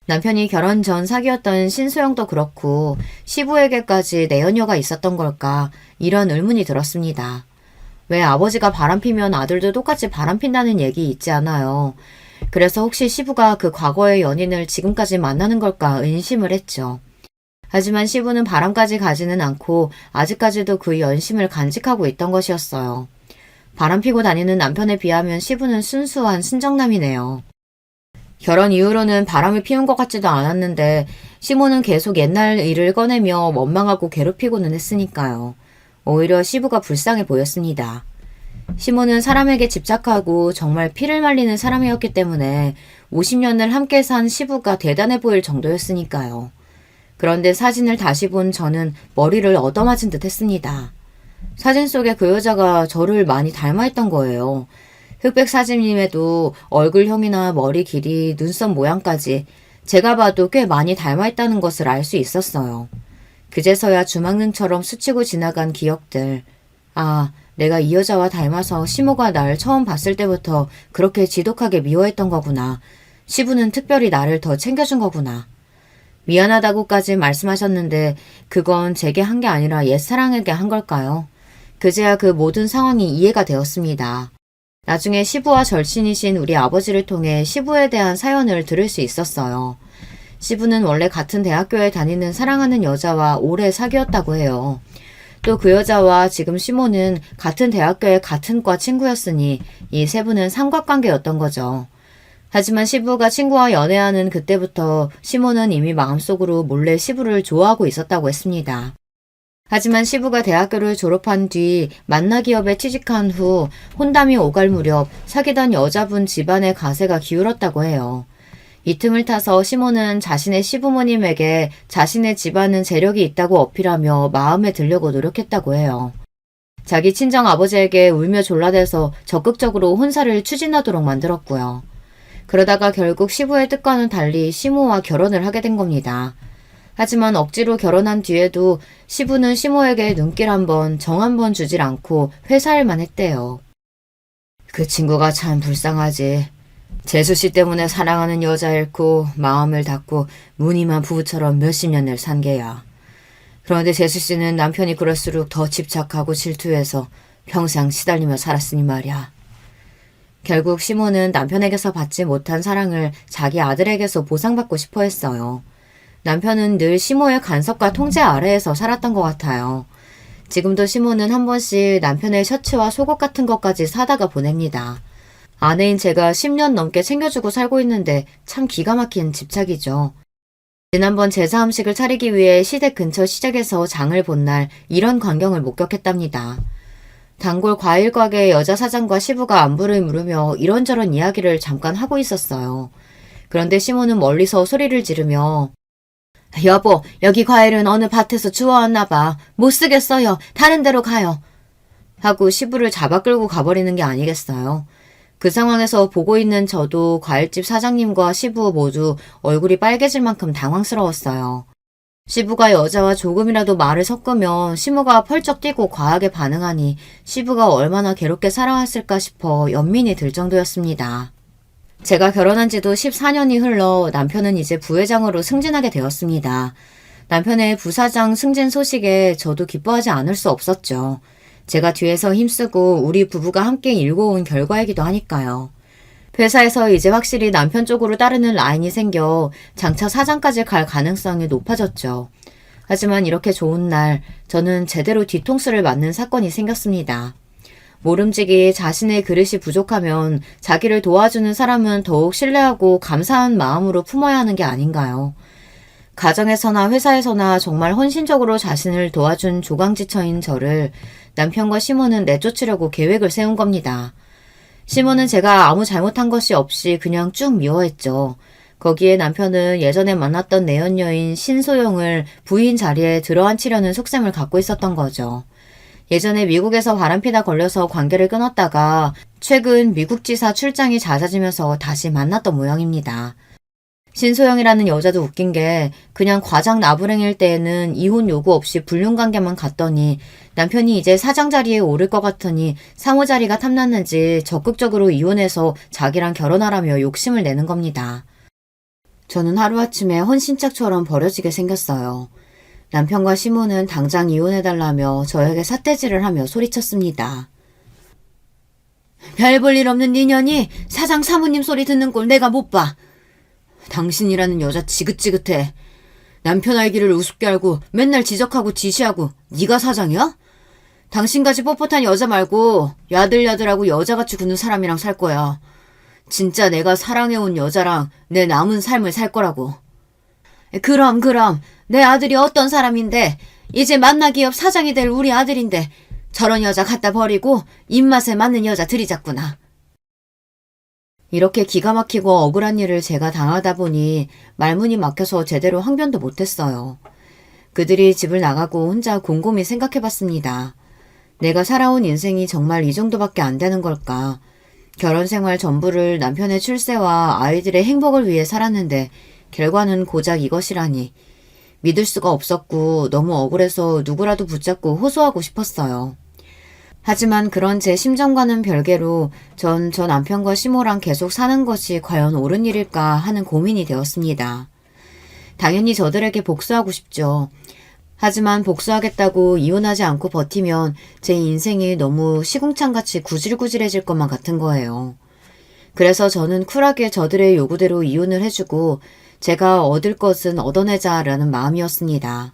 남편이 결혼 전 사귀었던 신소영도 그렇고 시부에게까지 내연녀가 있었던 걸까 이런 의문이 들었습니다. 왜 아버지가 바람피면 아들도 똑같이 바람핀다는 얘기 있지 않아요. 그래서 혹시 시부가 그 과거의 연인을 지금까지 만나는 걸까 의심을 했죠. 하지만 시부는 바람까지 가지는 않고 아직까지도 그 연심을 간직하고 있던 것이었어요. 바람피고 다니는 남편에 비하면 시부는 순수한 순정남이네요. 결혼 이후로는 바람을 피운 것 같지도 않았는데 시모는 계속 옛날 일을 꺼내며 원망하고 괴롭히고는 했으니까요. 오히려 시부가 불쌍해 보였습니다. 시모는 사람에게 집착하고 정말 피를 말리는 사람이었기 때문에 50년을 함께 산 시부가 대단해 보일 정도였으니까요. 그런데 사진을 다시 본 저는 머리를 얻어맞은 듯 했습니다. 사진 속에 그 여자가 저를 많이 닮아있던 거예요. 흑백 사진임에도 얼굴형이나 머리 길이, 눈썹 모양까지 제가 봐도 꽤 많이 닮아있다는 것을 알 수 있었어요. 그제서야 주막능처럼 스치고 지나간 기억들. 아, 내가 이 여자와 닮아서 시모가 날 처음 봤을 때부터 그렇게 지독하게 미워했던 거구나. 시부는 특별히 나를 더 챙겨준 거구나. 미안하다고까지 말씀하셨는데 그건 제게 한 게 아니라 옛사랑에게 한 걸까요? 그제야 그 모든 상황이 이해가 되었습니다. 나중에 시부와 절친이신 우리 아버지를 통해 시부에 대한 사연을 들을 수 있었어요. 시부는 원래 같은 대학교에 다니는 사랑하는 여자와 오래 사귀었다고 해요. 또 그 여자와 지금 시모는 같은 대학교의 같은 과 친구였으니 이 세 분은 삼각관계였던 거죠. 하지만 시부가 친구와 연애하는 그때부터 시모는 이미 마음속으로 몰래 시부를 좋아하고 있었다고 했습니다. 하지만 시부가 대학교를 졸업한 뒤 만나 기업에 취직한 후 혼담이 오갈 무렵 사귀던 여자분 집안의 가세가 기울었다고 해요. 이 틈을 타서 시모는 자신의 시부모님에게 자신의 집안은 재력이 있다고 어필하며 마음에 들려고 노력했다고 해요. 자기 친정 아버지에게 울며 졸라대서 적극적으로 혼사를 추진하도록 만들었고요. 그러다가 결국 시부의 뜻과는 달리 시모와 결혼을 하게 된 겁니다. 하지만 억지로 결혼한 뒤에도 시부는 시모에게 눈길 한 번, 정 한 번 주질 않고 회사일만 했대요. 그 친구가 참 불쌍하지. 재수씨 때문에 사랑하는 여자 잃고 마음을 닫고 무늬만 부부처럼 몇십 년을 산 게야. 그런데 재수씨는 남편이 그럴수록 더 집착하고 질투해서 평생 시달리며 살았으니 말이야. 결국 시모는 남편에게서 받지 못한 사랑을 자기 아들에게서 보상받고 싶어 했어요. 남편은 늘 시모의 간섭과 통제 아래에서 살았던 것 같아요. 지금도 시모는 한 번씩 남편의 셔츠와 속옷 같은 것까지 사다가 보냅니다. 아내인 제가 10년 넘게 챙겨주고 살고 있는데 참 기가 막힌 집착이죠. 지난번 제사 음식을 차리기 위해 시댁 근처 시장에서 장을 본 날 이런 광경을 목격했답니다. 단골 과일 가게 여자 사장과 시부가 안부를 물으며 이런저런 이야기를 잠깐 하고 있었어요. 그런데 시모는 멀리서 소리를 지르며 여보, 여기 과일은 어느 밭에서 주워왔나 봐. 못 쓰겠어요. 다른 데로 가요. 하고 시부를 잡아 끌고 가버리는 게 아니겠어요. 그 상황에서 보고 있는 저도 과일집 사장님과 시부 모두 얼굴이 빨개질 만큼 당황스러웠어요. 시부가 여자와 조금이라도 말을 섞으면 시모가 펄쩍 뛰고 과하게 반응하니 시부가 얼마나 괴롭게 살아왔을까 싶어 연민이 들 정도였습니다. 제가 결혼한 지도 14년이 흘러 남편은 이제 부회장으로 승진하게 되었습니다. 남편의 부사장 승진 소식에 저도 기뻐하지 않을 수 없었죠. 제가 뒤에서 힘쓰고 우리 부부가 함께 일궈온 결과이기도 하니까요. 회사에서 이제 확실히 남편 쪽으로 따르는 라인이 생겨 장차 사장까지 갈 가능성이 높아졌죠. 하지만 이렇게 좋은 날 저는 제대로 뒤통수를 맞는 사건이 생겼습니다. 모름지기 자신의 그릇이 부족하면 자기를 도와주는 사람은 더욱 신뢰하고 감사한 마음으로 품어야 하는 게 아닌가요? 가정에서나 회사에서나 정말 헌신적으로 자신을 도와준 조강지처인 저를 남편과 시모는 내쫓으려고 계획을 세운 겁니다. 시모는 제가 아무 잘못한 것이 없이 그냥 쭉 미워했죠. 거기에 남편은 예전에 만났던 내연녀인 신소영을 부인 자리에 들어앉히려는 속셈을 갖고 있었던 거죠. 예전에 미국에서 바람피다 걸려서 관계를 끊었다가 최근 미국 지사 출장이 잦아지면서 다시 만났던 모양입니다. 신소영이라는 여자도 웃긴 게 그냥 과장 나부랭일 때에는 이혼 요구 없이 불륜관계만 갔더니 남편이 이제 사장 자리에 오를 것 같으니 사모 자리가 탐났는지 적극적으로 이혼해서 자기랑 결혼하라며 욕심을 내는 겁니다. 저는 하루아침에 헌신짝처럼 버려지게 생겼어요. 남편과 시모는 당장 이혼해달라며 저에게 삿대질을 하며 소리쳤습니다. 별 볼 일 없는 니년이 사장 사모님 소리 듣는 꼴 내가 못 봐. 당신이라는 여자 지긋지긋해. 남편 알기를 우습게 알고 맨날 지적하고 지시하고 네가 사장이야? 당신같이 뻣뻣한 여자 말고 야들야들하고 여자같이 구는 사람이랑 살 거야. 진짜 내가 사랑해온 여자랑 내 남은 삶을 살 거라고. 그럼 내 아들이 어떤 사람인데 이제 만나 기업 사장이 될 우리 아들인데 저런 여자 갖다 버리고 입맛에 맞는 여자 들이잡구나. 이렇게 기가 막히고 억울한 일을 제가 당하다 보니 말문이 막혀서 제대로 항변도 못했어요. 그들이 집을 나가고 혼자 곰곰이 생각해봤습니다. 내가 살아온 인생이 정말 이 정도밖에 안 되는 걸까? 결혼 생활 전부를 남편의 출세와 아이들의 행복을 위해 살았는데 결과는 고작 이것이라니. 믿을 수가 없었고 너무 억울해서 누구라도 붙잡고 호소하고 싶었어요. 하지만 그런 제 심정과는 별개로 전 저 남편과 시모랑 계속 사는 것이 과연 옳은 일일까 하는 고민이 되었습니다. 당연히 저들에게 복수하고 싶죠. 하지만 복수하겠다고 이혼하지 않고 버티면 제 인생이 너무 시궁창같이 구질구질해질 것만 같은 거예요. 그래서 저는 쿨하게 저들의 요구대로 이혼을 해주고 제가 얻을 것은 얻어내자라는 마음이었습니다.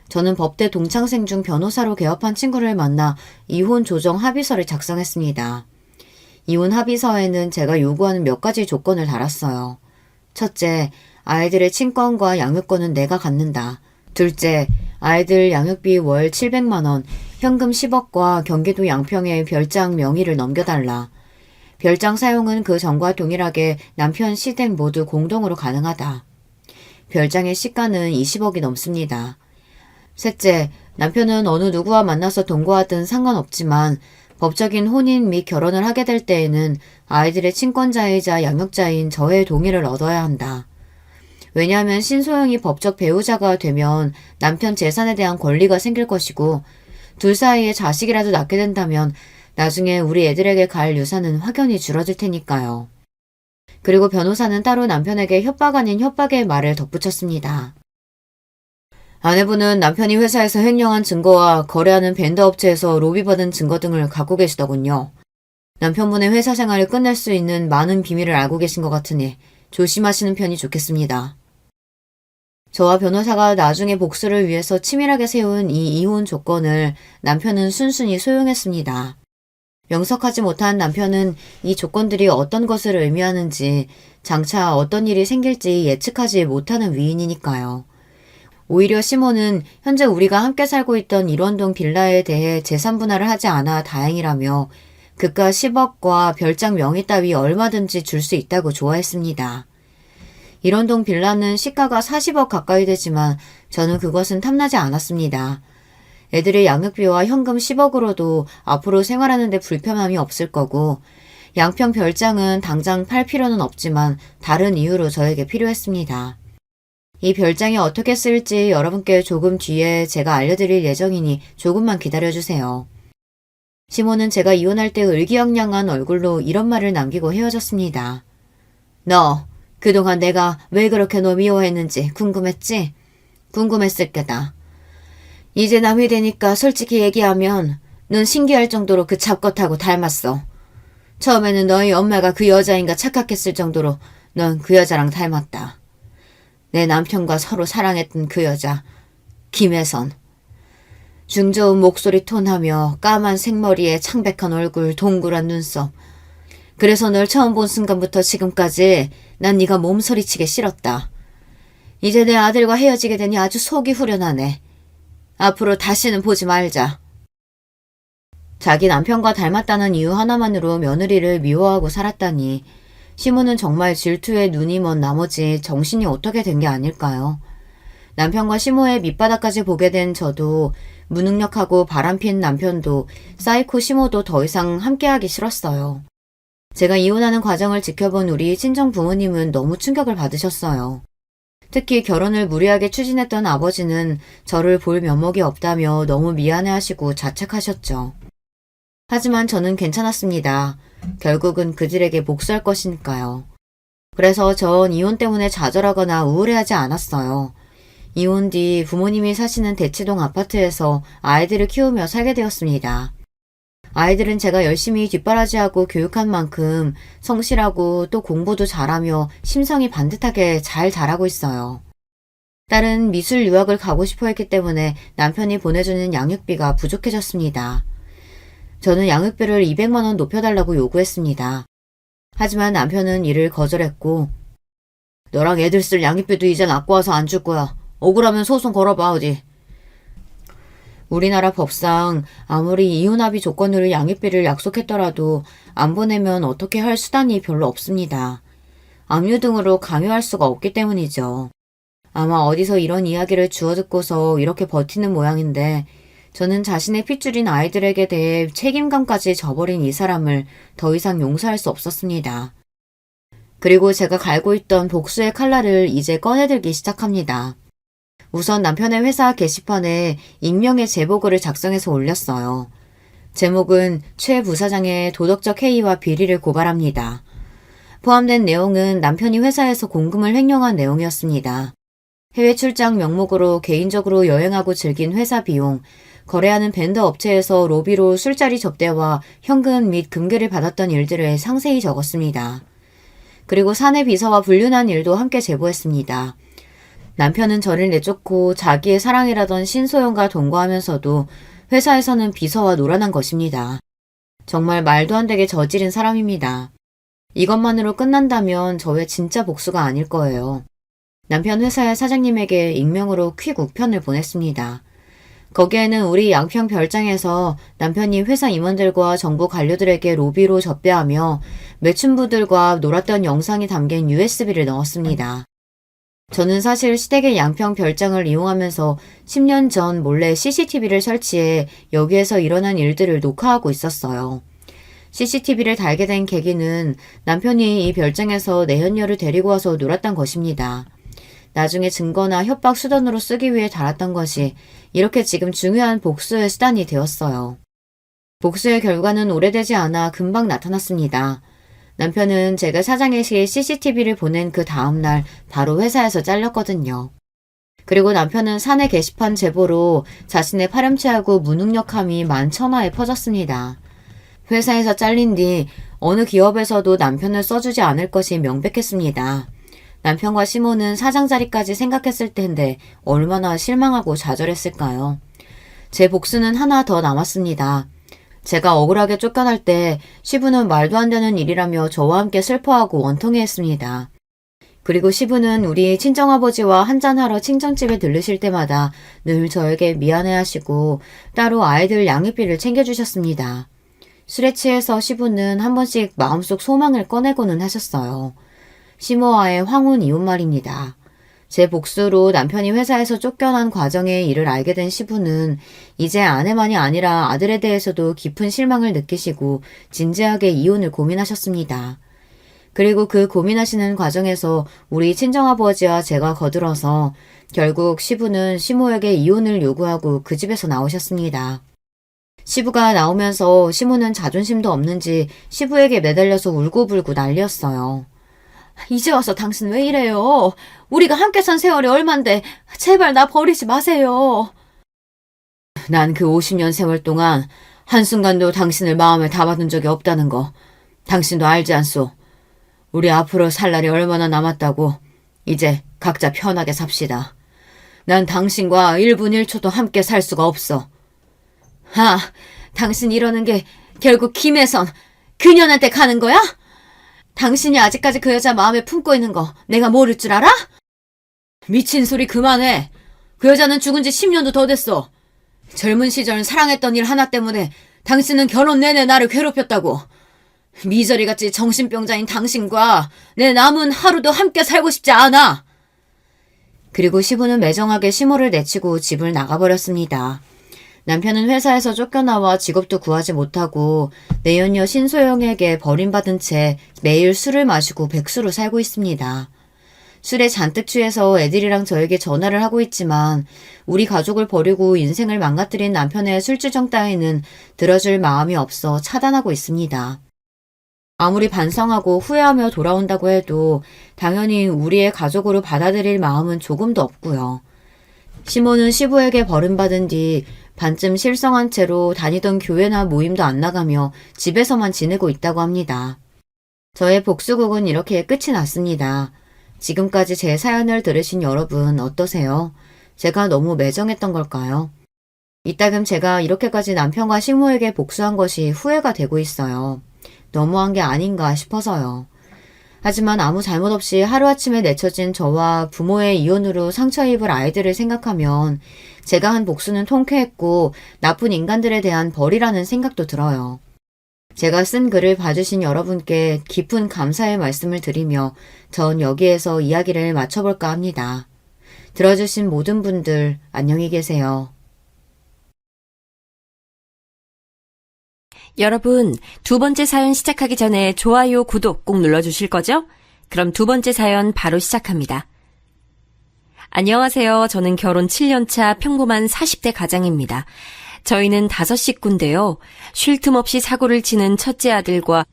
저는 법대 동창생 중 변호사로 개업한 친구를 만나 이혼 조정 합의서를 작성했습니다. 이혼 합의서에는 제가 요구하는 몇 가지 조건을 달았어요. 첫째, 아이들의 친권과 양육권은 내가 갖는다. 둘째, 아이들 양육비 월 700만 원, 현금 10억과 경기도 양평에 별장 명의를 넘겨달라. 별장 사용은 그 전과 동일하게 남편 시댁 모두 공동으로 가능하다. 별장의 시가는 20억이 넘습니다. 셋째, 남편은 어느 누구와 만나서 동거하든 상관없지만 법적인 혼인 및 결혼을 하게 될 때에는 아이들의 친권자이자 양육자인 저의 동의를 얻어야 한다. 왜냐하면 신소영이 법적 배우자가 되면 남편 재산에 대한 권리가 생길 것이고 둘 사이에 자식이라도 낳게 된다면 나중에 우리 애들에게 갈 유산은 확연히 줄어들 테니까요. 그리고 변호사는 따로 남편에게 협박 아닌 협박의 말을 덧붙였습니다. 아내분은 남편이 회사에서 횡령한 증거와 거래하는 벤더 업체에서 로비받은 증거 등을 갖고 계시더군요. 남편분의 회사 생활을 끝낼 수 있는 많은 비밀을 알고 계신 것 같으니 조심하시는 편이 좋겠습니다. 저와 변호사가 나중에 복수를 위해서 치밀하게 세운 이 이혼 조건을 남편은 순순히 소용했습니다. 명석하지 못한 남편은 이 조건들이 어떤 것을 의미하는지 장차 어떤 일이 생길지 예측하지 못하는 위인이니까요. 오히려 시모는 현재 우리가 함께 살고 있던 일원동 빌라에 대해 재산 분할을 하지 않아 다행이라며 그가 10억과 별장 명의 따위 얼마든지 줄 수 있다고 좋아했습니다. 일원동 빌라는 시가가 40억 가까이 되지만 저는 그것은 탐나지 않았습니다. 애들의 양육비와 현금 10억으로도 앞으로 생활하는 데 불편함이 없을 거고 양평 별장은 당장 팔 필요는 없지만 다른 이유로 저에게 필요했습니다. 이 별장이 어떻게 쓰일지 여러분께 조금 뒤에 제가 알려드릴 예정이니 조금만 기다려주세요. 시모는 제가 이혼할 때 의기양양한 얼굴로 이런 말을 남기고 헤어졌습니다. 너 그동안 내가 왜 그렇게 너 미워했는지 궁금했지? 궁금했을 게다. 이제 남이 되니까 솔직히 얘기하면 넌 신기할 정도로 그 잡것하고 닮았어. 처음에는 너희 엄마가 그 여자인가 착각했을 정도로 넌 그 여자랑 닮았다. 내 남편과 서로 사랑했던 그 여자, 김혜선. 중저음 목소리 톤하며 까만 생머리에 창백한 얼굴, 동그란 눈썹. 그래서 널 처음 본 순간부터 지금까지 난 네가 몸서리치게 싫었다. 이제 내 아들과 헤어지게 되니 아주 속이 후련하네. 앞으로 다시는 보지 말자. 자기 남편과 닮았다는 이유 하나만으로 며느리를 미워하고 살았다니 시모는 정말 질투에 눈이 먼 나머지 정신이 어떻게 된 게 아닐까요? 남편과 시모의 밑바닥까지 보게 된 저도 무능력하고 바람핀 남편도 사이코 시모도 더 이상 함께하기 싫었어요. 제가 이혼하는 과정을 지켜본 우리 친정 부모님은 너무 충격을 받으셨어요. 특히 결혼을 무리하게 추진했던 아버지는 저를 볼 면목이 없다며 너무 미안해하시고 자책하셨죠. 하지만 저는 괜찮았습니다. 결국은 그들에게 복수할 것이니까요. 그래서 전 이혼 때문에 좌절하거나 우울해하지 않았어요. 이혼 뒤 부모님이 사시는 대치동 아파트에서 아이들을 키우며 살게 되었습니다. 아이들은 제가 열심히 뒷바라지하고 교육한 만큼 성실하고 또 공부도 잘하며 심성이 반듯하게 잘 자라고 있어요. 딸은 미술 유학을 가고 싶어 했기 때문에 남편이 보내주는 양육비가 부족해졌습니다. 저는 양육비를 200만 원 높여달라고 요구했습니다. 하지만 남편은 이를 거절했고 너랑 애들 쓸 양육비도 이젠 아까워서 안 줄 거야. 억울하면 소송 걸어봐 어디. 우리나라 법상 아무리 이혼합의 조건으로 양육비를 약속했더라도 안 보내면 어떻게 할 수단이 별로 없습니다. 압류 등으로 강요할 수가 없기 때문이죠. 아마 어디서 이런 이야기를 주워 듣고서 이렇게 버티는 모양인데 저는 자신의 핏줄인 아이들에게 대해 책임감까지 져버린 이 사람을 더 이상 용서할 수 없었습니다. 그리고 제가 갈고 있던 복수의 칼날을 이제 꺼내들기 시작합니다. 우선 남편의 회사 게시판에 익명의 제보글을 작성해서 올렸어요. 제목은 최 부사장의 도덕적 해이와 비리를 고발합니다. 포함된 내용은 남편이 회사에서 공금을 횡령한 내용이었습니다. 해외 출장 명목으로 개인적으로 여행하고 즐긴 회사 비용, 거래하는 벤더 업체에서 로비로 술자리 접대와 현금 및 금괴를 받았던 일들을 상세히 적었습니다. 그리고 사내 비서와 불륜한 일도 함께 제보했습니다. 남편은 저를 내쫓고 자기의 사랑이라던 신소영과 동거하면서도 회사에서는 비서와 놀아난 것입니다. 정말 말도 안 되게 저지른 사람입니다. 이것만으로 끝난다면 저의 진짜 복수가 아닐 거예요. 남편 회사의 사장님에게 익명으로 퀵 우편을 보냈습니다. 거기에는 우리 양평 별장에서 남편이 회사 임원들과 정부 관료들에게 로비로 접대하며 매춘부들과 놀았던 영상이 담긴 USB를 넣었습니다. 저는 사실 시댁의 양평 별장을 이용하면서 10년 전 몰래 CCTV를 설치해 여기에서 일어난 일들을 녹화하고 있었어요. CCTV를 달게 된 계기는 남편이 이 별장에서 내연녀를 데리고 와서 놀았던 것입니다. 나중에 증거나 협박 수단으로 쓰기 위해 달았던 것이 이렇게 지금 중요한 복수의 수단이 되었어요. 복수의 결과는 오래되지 않아 금방 나타났습니다. 남편은 제가 사장에게 CCTV를 보낸 그 다음날 바로 회사에서 잘렸거든요. 그리고 남편은 사내 게시판 제보로 자신의 파렴치하고 무능력함이 만천하에 퍼졌습니다. 회사에서 잘린 뒤 어느 기업에서도 남편을 써주지 않을 것이 명백했습니다. 남편과 시모는 사장 자리까지 생각했을 텐데 얼마나 실망하고 좌절했을까요? 제 복수는 하나 더 남았습니다. 제가 억울하게 쫓겨날 때 시부는 말도 안 되는 일이라며 저와 함께 슬퍼하고 원통해했습니다. 그리고 시부는 우리 친정아버지와 한잔하러 친정집에 들르실 때마다 늘 저에게 미안해하시고 따로 아이들 양육비를 챙겨주셨습니다. 술에 취해서 시부는 한 번씩 마음속 소망을 꺼내고는 하셨어요. 시모와의 황혼 이혼 말입니다. 제 복수로 남편이 회사에서 쫓겨난 과정의 일을 알게 된 시부는 이제 아내만이 아니라 아들에 대해서도 깊은 실망을 느끼시고 진지하게 이혼을 고민하셨습니다. 그리고 그 고민하시는 과정에서 우리 친정아버지와 제가 거들어서 결국 시부는 시모에게 이혼을 요구하고 그 집에서 나오셨습니다. 시부가 나오면서 시모는 자존심도 없는지 시부에게 매달려서 울고불고 난리였어요. 이제 와서 당신 왜 이래요? 우리가 함께 산 세월이 얼만데 제발 나 버리지 마세요. 난 그 50년 세월 동안 한순간도 당신을 마음에 담아둔 적이 없다는 거 당신도 알지 않소? 우리 앞으로 살 날이 얼마나 남았다고. 이제 각자 편하게 삽시다. 난 당신과 1분 1초도 함께 살 수가 없어. 당신 이러는 게 결국 김혜선 그년한테 가는 거야? 당신이 아직까지 그 여자 마음에 품고 있는 거 내가 모를 줄 알아? 미친 소리 그만해. 그 여자는 죽은 지 10년도 더 됐어. 젊은 시절 사랑했던 일 하나 때문에 당신은 결혼 내내 나를 괴롭혔다고. 미저리같이 정신병자인 당신과 내 남은 하루도 함께 살고 싶지 않아. 그리고 시부는 매정하게 시모를 내치고 집을 나가버렸습니다. 남편은 회사에서 쫓겨나와 직업도 구하지 못하고 내연녀 신소영에게 버림받은 채 매일 술을 마시고 백수로 살고 있습니다. 술에 잔뜩 취해서 애들이랑 저에게 전화를 하고 있지만 우리 가족을 버리고 인생을 망가뜨린 남편의 술주정 따위는 들어줄 마음이 없어 차단하고 있습니다. 아무리 반성하고 후회하며 돌아온다고 해도 당연히 우리의 가족으로 받아들일 마음은 조금도 없고요. 시모는 시부에게 버림받은 뒤 반쯤 실성한 채로 다니던 교회나 모임도 안 나가며 집에서만 지내고 있다고 합니다. 저의 복수극은 이렇게 끝이 났습니다. 지금까지 제 사연을 들으신 여러분 어떠세요? 제가 너무 매정했던 걸까요? 이따금 제가 이렇게까지 남편과 시모에게 복수한 것이 후회가 되고 있어요. 너무한 게 아닌가 싶어서요. 하지만 아무 잘못 없이 하루아침에 내쳐진 저와 부모의 이혼으로 상처 입을 아이들을 생각하면 제가 한 복수는 통쾌했고 나쁜 인간들에 대한 벌이라는 생각도 들어요. 제가 쓴 글을 봐주신 여러분께 깊은 감사의 말씀을 드리며 전 여기에서 이야기를 마쳐볼까 합니다. 들어주신 모든 분들 안녕히 계세요. 여러분, 두 번째 사연 시작하기 전에 좋아요, 구독 꼭 눌러주실 거죠? 그럼 두 번째 사연 바로 시작합니다. 안녕하세요. 저는 결혼 7년차 평범한 40대 가장입니다. 저희는 5식구인데요. 쉴 틈 없이 사고를 치는 첫째 아들과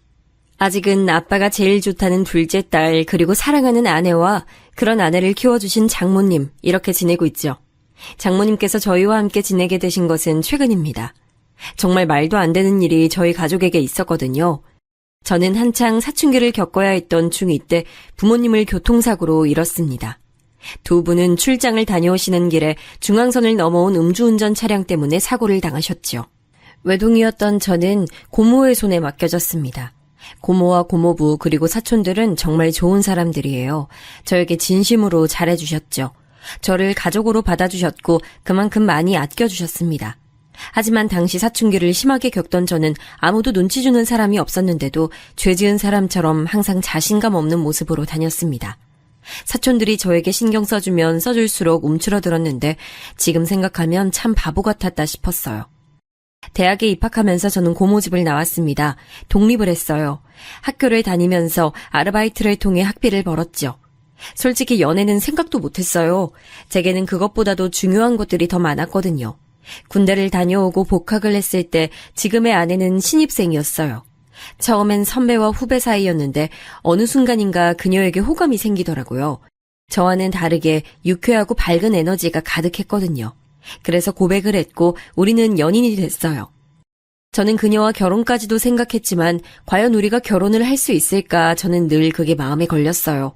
아직은 아빠가 제일 좋다는 둘째 딸, 그리고 사랑하는 아내와 그런 아내를 키워주신 장모님, 이렇게 지내고 있죠. 장모님께서 저희와 함께 지내게 되신 것은 최근입니다. 정말 말도 안 되는 일이 저희 가족에게 있었거든요. 저는 한창 사춘기를 겪어야 했던 중2 때 부모님을 교통사고로 잃었습니다. 두 분은 출장을 다녀오시는 길에 중앙선을 넘어온 음주운전 차량 때문에 사고를 당하셨죠. 외동이었던 저는 고모의 손에 맡겨졌습니다. 고모와 고모부 그리고 사촌들은 정말 좋은 사람들이에요. 저에게 진심으로 잘해주셨죠. 저를 가족으로 받아주셨고 그만큼 많이 아껴주셨습니다. 하지만 당시 사춘기를 심하게 겪던 저는 아무도 눈치 주는 사람이 없었는데도 죄 지은 사람처럼 항상 자신감 없는 모습으로 다녔습니다. 사촌들이 저에게 신경 써주면 써줄수록 움츠러들었는데 지금 생각하면 참 바보 같았다 싶었어요. 대학에 입학하면서 저는 고모 집을 나왔습니다. 독립을 했어요. 학교를 다니면서 아르바이트를 통해 학비를 벌었죠. 솔직히 연애는 생각도 못했어요. 제게는 그것보다도 중요한 것들이 더 많았거든요. 군대를 다녀오고 복학을 했을 때 지금의 아내는 신입생이었어요. 처음엔 선배와 후배 사이였는데 어느 순간인가 그녀에게 호감이 생기더라고요. 저와는 다르게 유쾌하고 밝은 에너지가 가득했거든요. 그래서 고백을 했고 우리는 연인이 됐어요. 저는 그녀와 결혼까지도 생각했지만 과연 우리가 결혼을 할 수 있을까 저는 늘 그게 마음에 걸렸어요.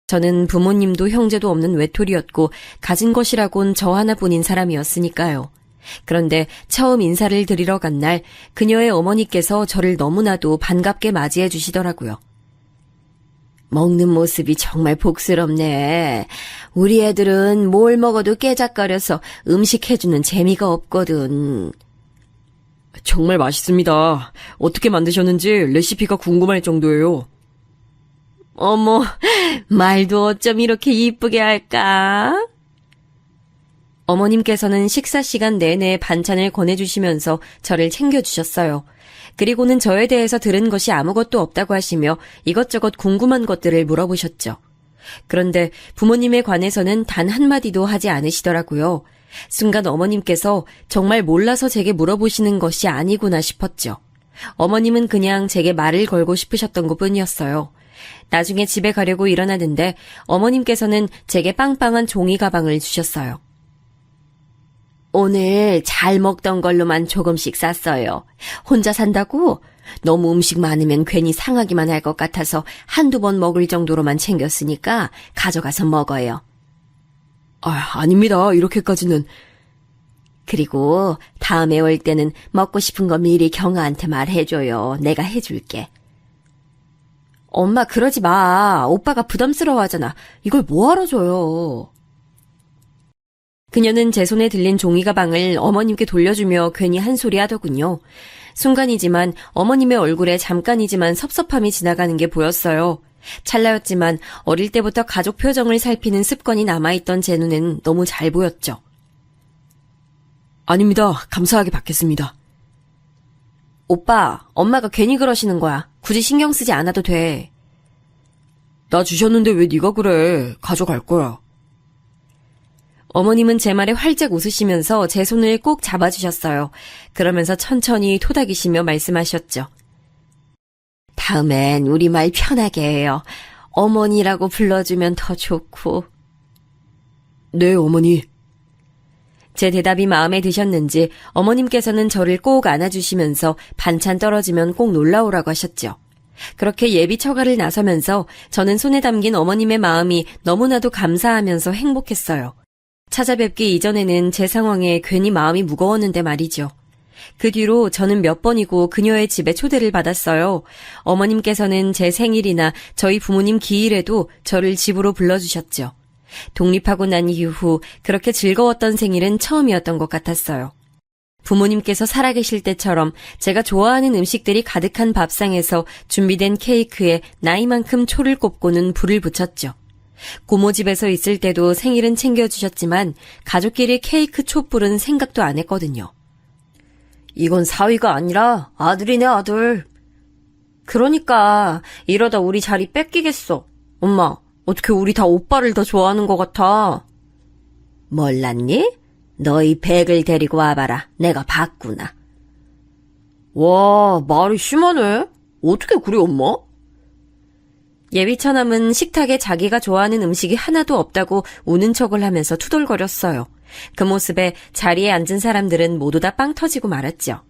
저는 부모님도 형제도 없는 외톨이였고 가진 것이라곤 저 하나뿐인 사람이었으니까요. 그런데 처음 인사를 드리러 간 날 그녀의 어머니께서 저를 너무나도 반갑게 맞이해 주시더라고요. 먹는 모습이 정말 복스럽네. 우리 애들은 뭘 먹어도 깨작거려서 음식 해주는 재미가 없거든. 정말 맛있습니다. 어떻게 만드셨는지 레시피가 궁금할 정도예요. 어머, 말도 어쩜 이렇게 이쁘게 할까? 어머님께서는 식사 시간 내내 반찬을 권해주시면서 저를 챙겨주셨어요. 그리고는 저에 대해서 들은 것이 아무것도 없다고 하시며 이것저것 궁금한 것들을 물어보셨죠. 그런데 부모님에 관해서는 단 한마디도 하지 않으시더라고요. 순간 어머님께서 정말 몰라서 제게 물어보시는 것이 아니구나 싶었죠. 어머님은 그냥 제게 말을 걸고 싶으셨던 것뿐이었어요. 나중에 집에 가려고 일어나는데 어머님께서는 제게 빵빵한 종이 가방을 주셨어요. 오늘 잘 먹던 걸로만 조금씩 쌌어요. 혼자 산다고? 너무 음식 많으면 괜히 상하기만 할 것 같아서 한두 번 먹을 정도로만 챙겼으니까 가져가서 먹어요. 아닙니다. 이렇게까지는. 그리고 다음에 올 때는 먹고 싶은 거 미리 경아한테 말해줘요. 내가 해줄게. 엄마 그러지 마. 오빠가 부담스러워하잖아. 이걸 뭐하러 줘요. 그녀는 제 손에 들린 종이 가방을 어머님께 돌려주며 괜히 한 소리 하더군요. 순간이지만 어머님의 얼굴에 잠깐이지만 섭섭함이 지나가는 게 보였어요. 찰나였지만 어릴 때부터 가족 표정을 살피는 습관이 남아있던 제 눈엔 너무 잘 보였죠. 아닙니다. 감사하게 받겠습니다. 오빠, 엄마가 괜히 그러시는 거야. 굳이 신경 쓰지 않아도 돼. 나 주셨는데 왜 네가 그래. 가져갈 거야. 어머님은 제 말에 활짝 웃으시면서 제 손을 꼭 잡아주셨어요. 그러면서 천천히 토닥이시며 말씀하셨죠. 다음엔 우리말 편하게 해요. 어머니라고 불러주면 더 좋고. 네, 어머니. 제 대답이 마음에 드셨는지 어머님께서는 저를 꼭 안아주시면서 반찬 떨어지면 꼭 놀라오라고 하셨죠. 그렇게 예비 처가를 나서면서 저는 손에 담긴 어머님의 마음이 너무나도 감사하면서 행복했어요. 찾아뵙기 이전에는 제 상황에 괜히 마음이 무거웠는데 말이죠. 그 뒤로 저는 몇 번이고 그녀의 집에 초대를 받았어요. 어머님께서는 제 생일이나 저희 부모님 기일에도 저를 집으로 불러주셨죠. 독립하고 난 이후 그렇게 즐거웠던 생일은 처음이었던 것 같았어요. 부모님께서 살아계실 때처럼 제가 좋아하는 음식들이 가득한 밥상에서 준비된 케이크에 나이만큼 초를 꼽고는 불을 붙였죠. 고모 집에서 있을 때도 생일은 챙겨주셨지만 가족끼리 케이크 촛불은 생각도 안 했거든요. 이건 사위가 아니라 아들이네 아들. 그러니까 이러다 우리 자리 뺏기겠어. 엄마, 어떻게 우리 다 오빠를 더 좋아하는 것 같아. 몰랐니? 너희 백을 데리고 와봐라. 내가 봤구나. 와, 말이 심하네. 어떻게 그래, 엄마? 예비 처남은 식탁에 자기가 좋아하는 음식이 하나도 없다고 우는 척을 하면서 투덜거렸어요. 그 모습에 자리에 앉은 사람들은 모두 다 빵 터지고 말았죠.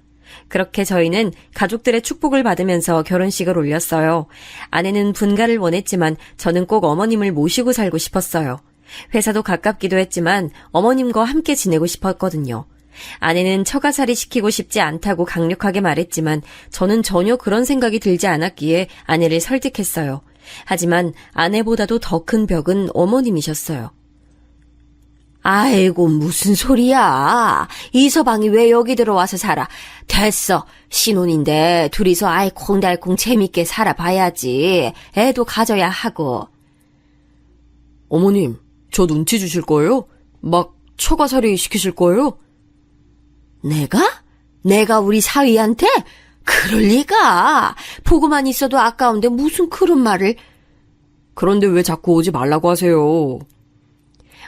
그렇게 저희는 가족들의 축복을 받으면서 결혼식을 올렸어요. 아내는 분가를 원했지만 저는 꼭 어머님을 모시고 살고 싶었어요. 회사도 가깝기도 했지만 어머님과 함께 지내고 싶었거든요. 아내는 처가살이 시키고 싶지 않다고 강력하게 말했지만 저는 전혀 그런 생각이 들지 않았기에 아내를 설득했어요. 하지만 아내보다도 더 큰 벽은 어머님이셨어요. 아이고 무슨 소리야. 이서방이 왜 여기 들어와서 살아. 됐어. 신혼인데 둘이서 알콩달콩 재밌게 살아봐야지. 애도 가져야 하고. 어머님, 저 눈치 주실 거예요? 막 처가살이 시키실 거예요? 내가 우리 사위한테? 그럴 리가. 보고만 있어도 아까운데 무슨 그런 말을. 그런데 왜 자꾸 오지 말라고 하세요?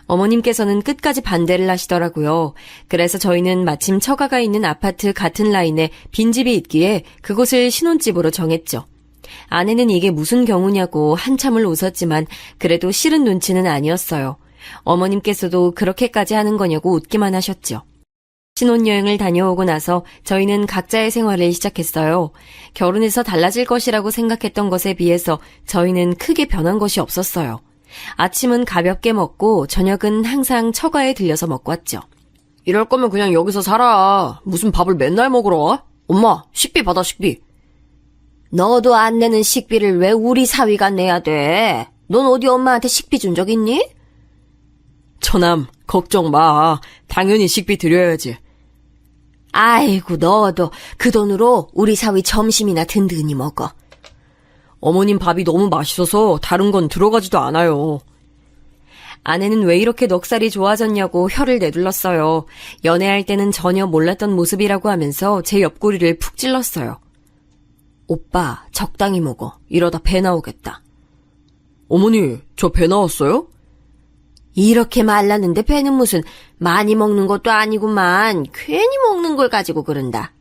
어머님께서는 끝까지 반대를 하시더라고요. 그래서 저희는 마침 처가가 있는 아파트 같은 라인에 빈집이 있기에 그곳을 신혼집으로 정했죠. 아내는 이게 무슨 경우냐고 한참을 웃었지만 그래도 싫은 눈치는 아니었어요. 어머님께서도 그렇게까지 하는 거냐고 웃기만 하셨죠. 신혼여행을 다녀오고 나서 저희는 각자의 생활을 시작했어요. 결혼해서 달라질 것이라고 생각했던 것에 비해서 저희는 크게 변한 것이 없었어요. 아침은 가볍게 먹고 저녁은 항상 처가에 들려서 먹고 왔죠. 이럴 거면 그냥 여기서 살아. 무슨 밥을 맨날 먹으러 와? 엄마, 식비 받아, 식비. 너도 안 내는 식비를 왜 우리 사위가 내야 돼? 넌 어디 엄마한테 식비 준 적 있니? 처남, 걱정 마. 당연히 식비 드려야지. 아이고 너도 그 돈으로 우리 사위 점심이나 든든히 먹어. 어머님 밥이 너무 맛있어서 다른 건 들어가지도 않아요. 아내는 왜 이렇게 넉살이 좋아졌냐고 혀를 내둘렀어요. 연애할 때는 전혀 몰랐던 모습이라고 하면서 제 옆구리를 푹 찔렀어요. 오빠, 적당히 먹어. 이러다 배 나오겠다. 어머니, 저 배 나왔어요? 이렇게 말랐는데 배는 무슨 많이 먹는 것도 아니구만. 괜히 먹는 걸 가지고 그런다.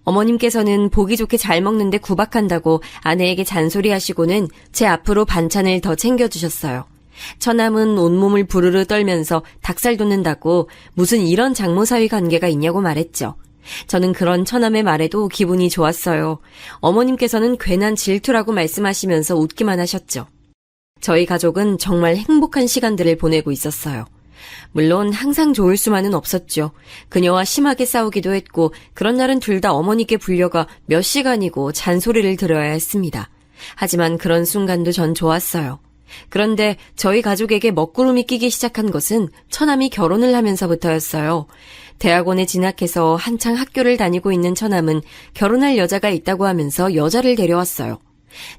어머님께서는 보기 좋게 잘 먹는데 구박한다고 아내에게 잔소리하시고는 제 앞으로 반찬을 더 챙겨주셨어요. 처남은 온몸을 부르르 떨면서 닭살 돋는다고 무슨 이런 장모사위 관계가 있냐고 말했죠. 저는 그런 처남의 말에도 기분이 좋았어요. 어머님께서는 괜한 질투라고 말씀하시면서 웃기만 하셨죠. 저희 가족은 정말 행복한 시간들을 보내고 있었어요. 물론 항상 좋을 수만은 없었죠. 그녀와 심하게 싸우기도 했고 그런 날은 둘 다 어머니께 불려가 몇 시간이고 잔소리를 들어야 했습니다. 하지만 그런 순간도 전 좋았어요. 그런데 저희 가족에게 먹구름이 끼기 시작한 것은 처남이 결혼을 하면서부터였어요. 대학원에 진학해서 한창 학교를 다니고 있는 처남은 결혼할 여자가 있다고 하면서 여자를 데려왔어요.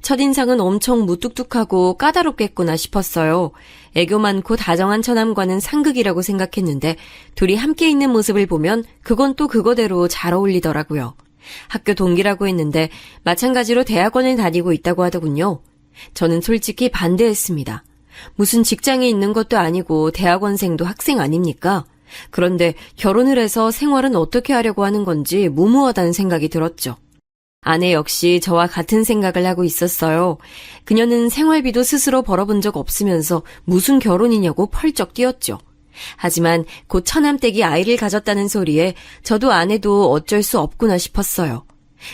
첫인상은 엄청 무뚝뚝하고 까다롭겠구나 싶었어요. 애교 많고 다정한 처남과는 상극이라고 생각했는데 둘이 함께 있는 모습을 보면 그건 또 그거대로 잘 어울리더라고요. 학교 동기라고 했는데 마찬가지로 대학원을 다니고 있다고 하더군요. 저는 솔직히 반대했습니다. 무슨 직장에 있는 것도 아니고 대학원생도 학생 아닙니까? 그런데 결혼을 해서 생활은 어떻게 하려고 하는 건지 무모하다는 생각이 들었죠. 아내 역시 저와 같은 생각을 하고 있었어요. 그녀는 생활비도 스스로 벌어본 적 없으면서 무슨 결혼이냐고 펄쩍 뛰었죠. 하지만 곧 처남댁이 아이를 가졌다는 소리에 저도 아내도 어쩔 수 없구나 싶었어요.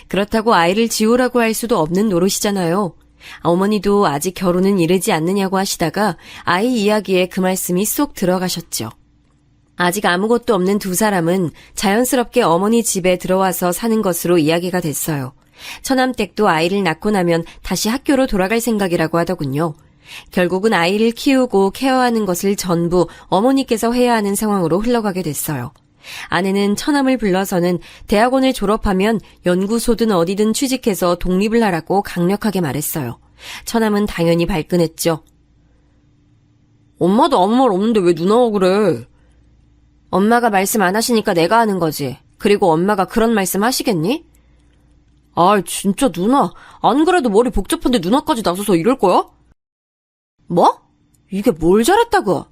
그렇다고 아이를 지우라고 할 수도 없는 노릇이잖아요. 어머니도 아직 결혼은 이르지 않느냐고 하시다가 아이 이야기에 그 말씀이 쏙 들어가셨죠. 아직 아무것도 없는 두 사람은 자연스럽게 어머니 집에 들어와서 사는 것으로 이야기가 됐어요. 처남댁도 아이를 낳고 나면 다시 학교로 돌아갈 생각이라고 하더군요. 결국은 아이를 키우고 케어하는 것을 전부 어머니께서 해야 하는 상황으로 흘러가게 됐어요. 아내는 처남을 불러서는 대학원을 졸업하면 연구소든 어디든 취직해서 독립을 하라고 강력하게 말했어요. 처남은 당연히 발끈했죠. 엄마도 아무 말 없는데 왜 누나가 그래? 엄마가 말씀 안 하시니까 내가 하는 거지. 그리고 엄마가 그런 말씀 하시겠니? 아, 진짜 누나. 안 그래도 머리 복잡한데 누나까지 나서서 이럴 거야? 뭐? 이게 뭘 잘했다고?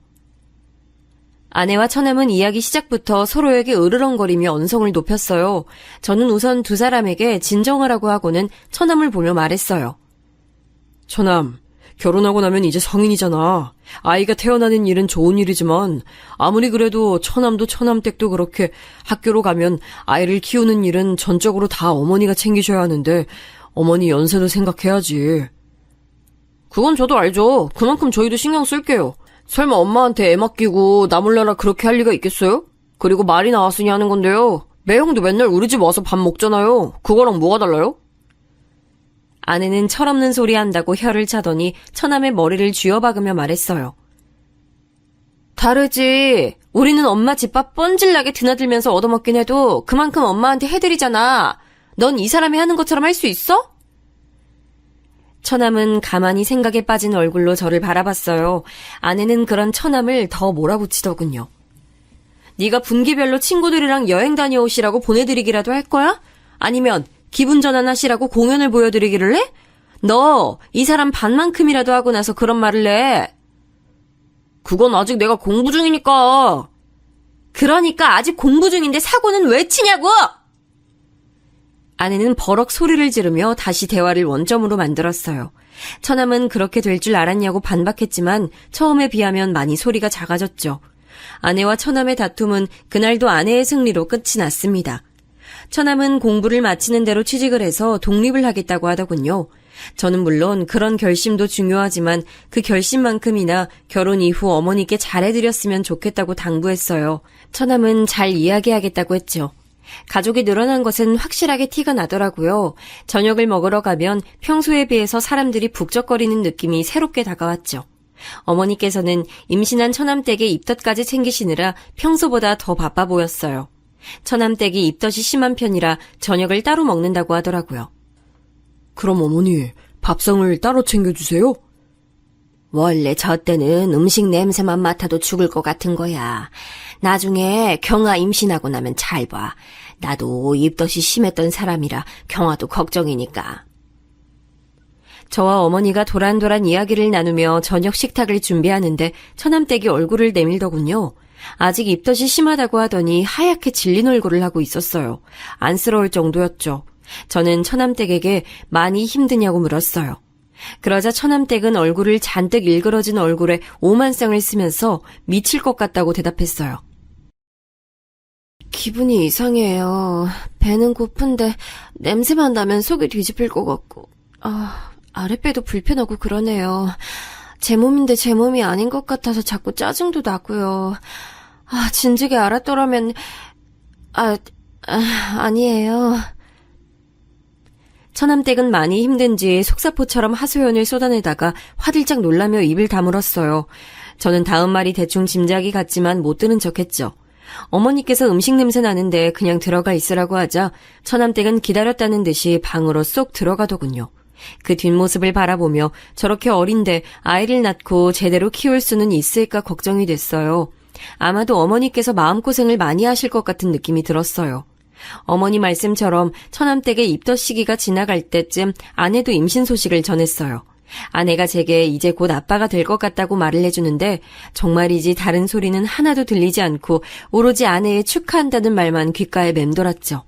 아내와 처남은 이야기 시작부터 서로에게 으르렁거리며 언성을 높였어요. 저는 우선 두 사람에게 진정하라고 하고는 처남을 보며 말했어요. 처남, 결혼하고 나면 이제 성인이잖아. 아이가 태어나는 일은 좋은 일이지만 아무리 그래도 처남도 처남댁도 그렇게 학교로 가면 아이를 키우는 일은 전적으로 다 어머니가 챙기셔야 하는데 어머니 연세도 생각해야지. 그건 저도 알죠. 그만큼 저희도 신경 쓸게요. 설마 엄마한테 애 맡기고 나 몰라라 그렇게 할 리가 있겠어요? 그리고 말이 나왔으니 하는 건데요. 매형도 맨날 우리 집 와서 밥 먹잖아요. 그거랑 뭐가 달라요? 아내는 철없는 소리 한다고 혀를 차더니 처남의 머리를 쥐어박으며 말했어요. 다르지. 우리는 엄마 집밥 뻔질나게 드나들면서 얻어먹긴 해도 그만큼 엄마한테 해드리잖아. 넌 이 사람이 하는 것처럼 할 수 있어? 처남은 가만히 생각에 빠진 얼굴로 저를 바라봤어요. 아내는 그런 처남을 더 몰아붙이더군요. 네가 분기별로 친구들이랑 여행 다녀오시라고 보내드리기라도 할 거야? 아니면 기분 전환하시라고 공연을 보여드리기를 해? 너 이 사람 반만큼이라도 하고 나서 그런 말을 해. 그건 아직 내가 공부 중이니까. 그러니까 아직 공부 중인데 사고는 왜 치냐고! 아내는 버럭 소리를 지르며 다시 대화를 원점으로 만들었어요. 처남은 그렇게 될 줄 알았냐고 반박했지만 처음에 비하면 많이 소리가 작아졌죠. 아내와 처남의 다툼은 그날도 아내의 승리로 끝이 났습니다. 처남은 공부를 마치는 대로 취직을 해서 독립을 하겠다고 하더군요. 저는 물론 그런 결심도 중요하지만 그 결심만큼이나 결혼 이후 어머니께 잘해드렸으면 좋겠다고 당부했어요. 처남은 잘 이야기하겠다고 했죠. 가족이 늘어난 것은 확실하게 티가 나더라고요. 저녁을 먹으러 가면 평소에 비해서 사람들이 북적거리는 느낌이 새롭게 다가왔죠. 어머니께서는 임신한 처남댁의 입덧까지 챙기시느라 평소보다 더 바빠 보였어요. 처남댁이 입덧이 심한 편이라 저녁을 따로 먹는다고 하더라고요. 그럼 어머니, 밥상을 따로 챙겨주세요? 원래 저 때는 음식 냄새만 맡아도 죽을 것 같은 거야. 나중에 경아 임신하고 나면 잘 봐. 나도 입덧이 심했던 사람이라 경아도 걱정이니까. 저와 어머니가 도란도란 이야기를 나누며 저녁 식탁을 준비하는데 처남댁이 얼굴을 내밀더군요. 아직 입덧이 심하다고 하더니 하얗게 질린 얼굴을 하고 있었어요. 안쓰러울 정도였죠. 저는 처남댁에게 많이 힘드냐고 물었어요. 그러자 처남댁은 얼굴을 잔뜩 일그러진 얼굴에 오만상을 쓰면서 미칠 것 같다고 대답했어요. 기분이 이상해요. 배는 고픈데 냄새만 나면 속이 뒤집힐 것 같고 아랫배도 불편하고 그러네요. 제 몸인데 제 몸이 아닌 것 같아서 자꾸 짜증도 나고요. 진즉에 알았더라면 아니에요. 처남댁은 많이 힘든지 속사포처럼 하소연을 쏟아내다가 화들짝 놀라며 입을 다물었어요. 저는 다음 말이 대충 짐작이 갔지만 못 들은 척했죠. 어머니께서 음식 냄새 나는데 그냥 들어가 있으라고 하자 처남댁은 기다렸다는 듯이 방으로 쏙 들어가더군요. 그 뒷모습을 바라보며 저렇게 어린데 아이를 낳고 제대로 키울 수는 있을까 걱정이 됐어요. 아마도 어머니께서 마음고생을 많이 하실 것 같은 느낌이 들었어요. 어머니 말씀처럼 처남댁의 입덧 시기가 지나갈 때쯤 아내도 임신 소식을 전했어요. 아내가 제게 이제 곧 아빠가 될 것 같다고 말을 해주는데 정말이지 다른 소리는 하나도 들리지 않고 오로지 아내의 축하한다는 말만 귓가에 맴돌았죠.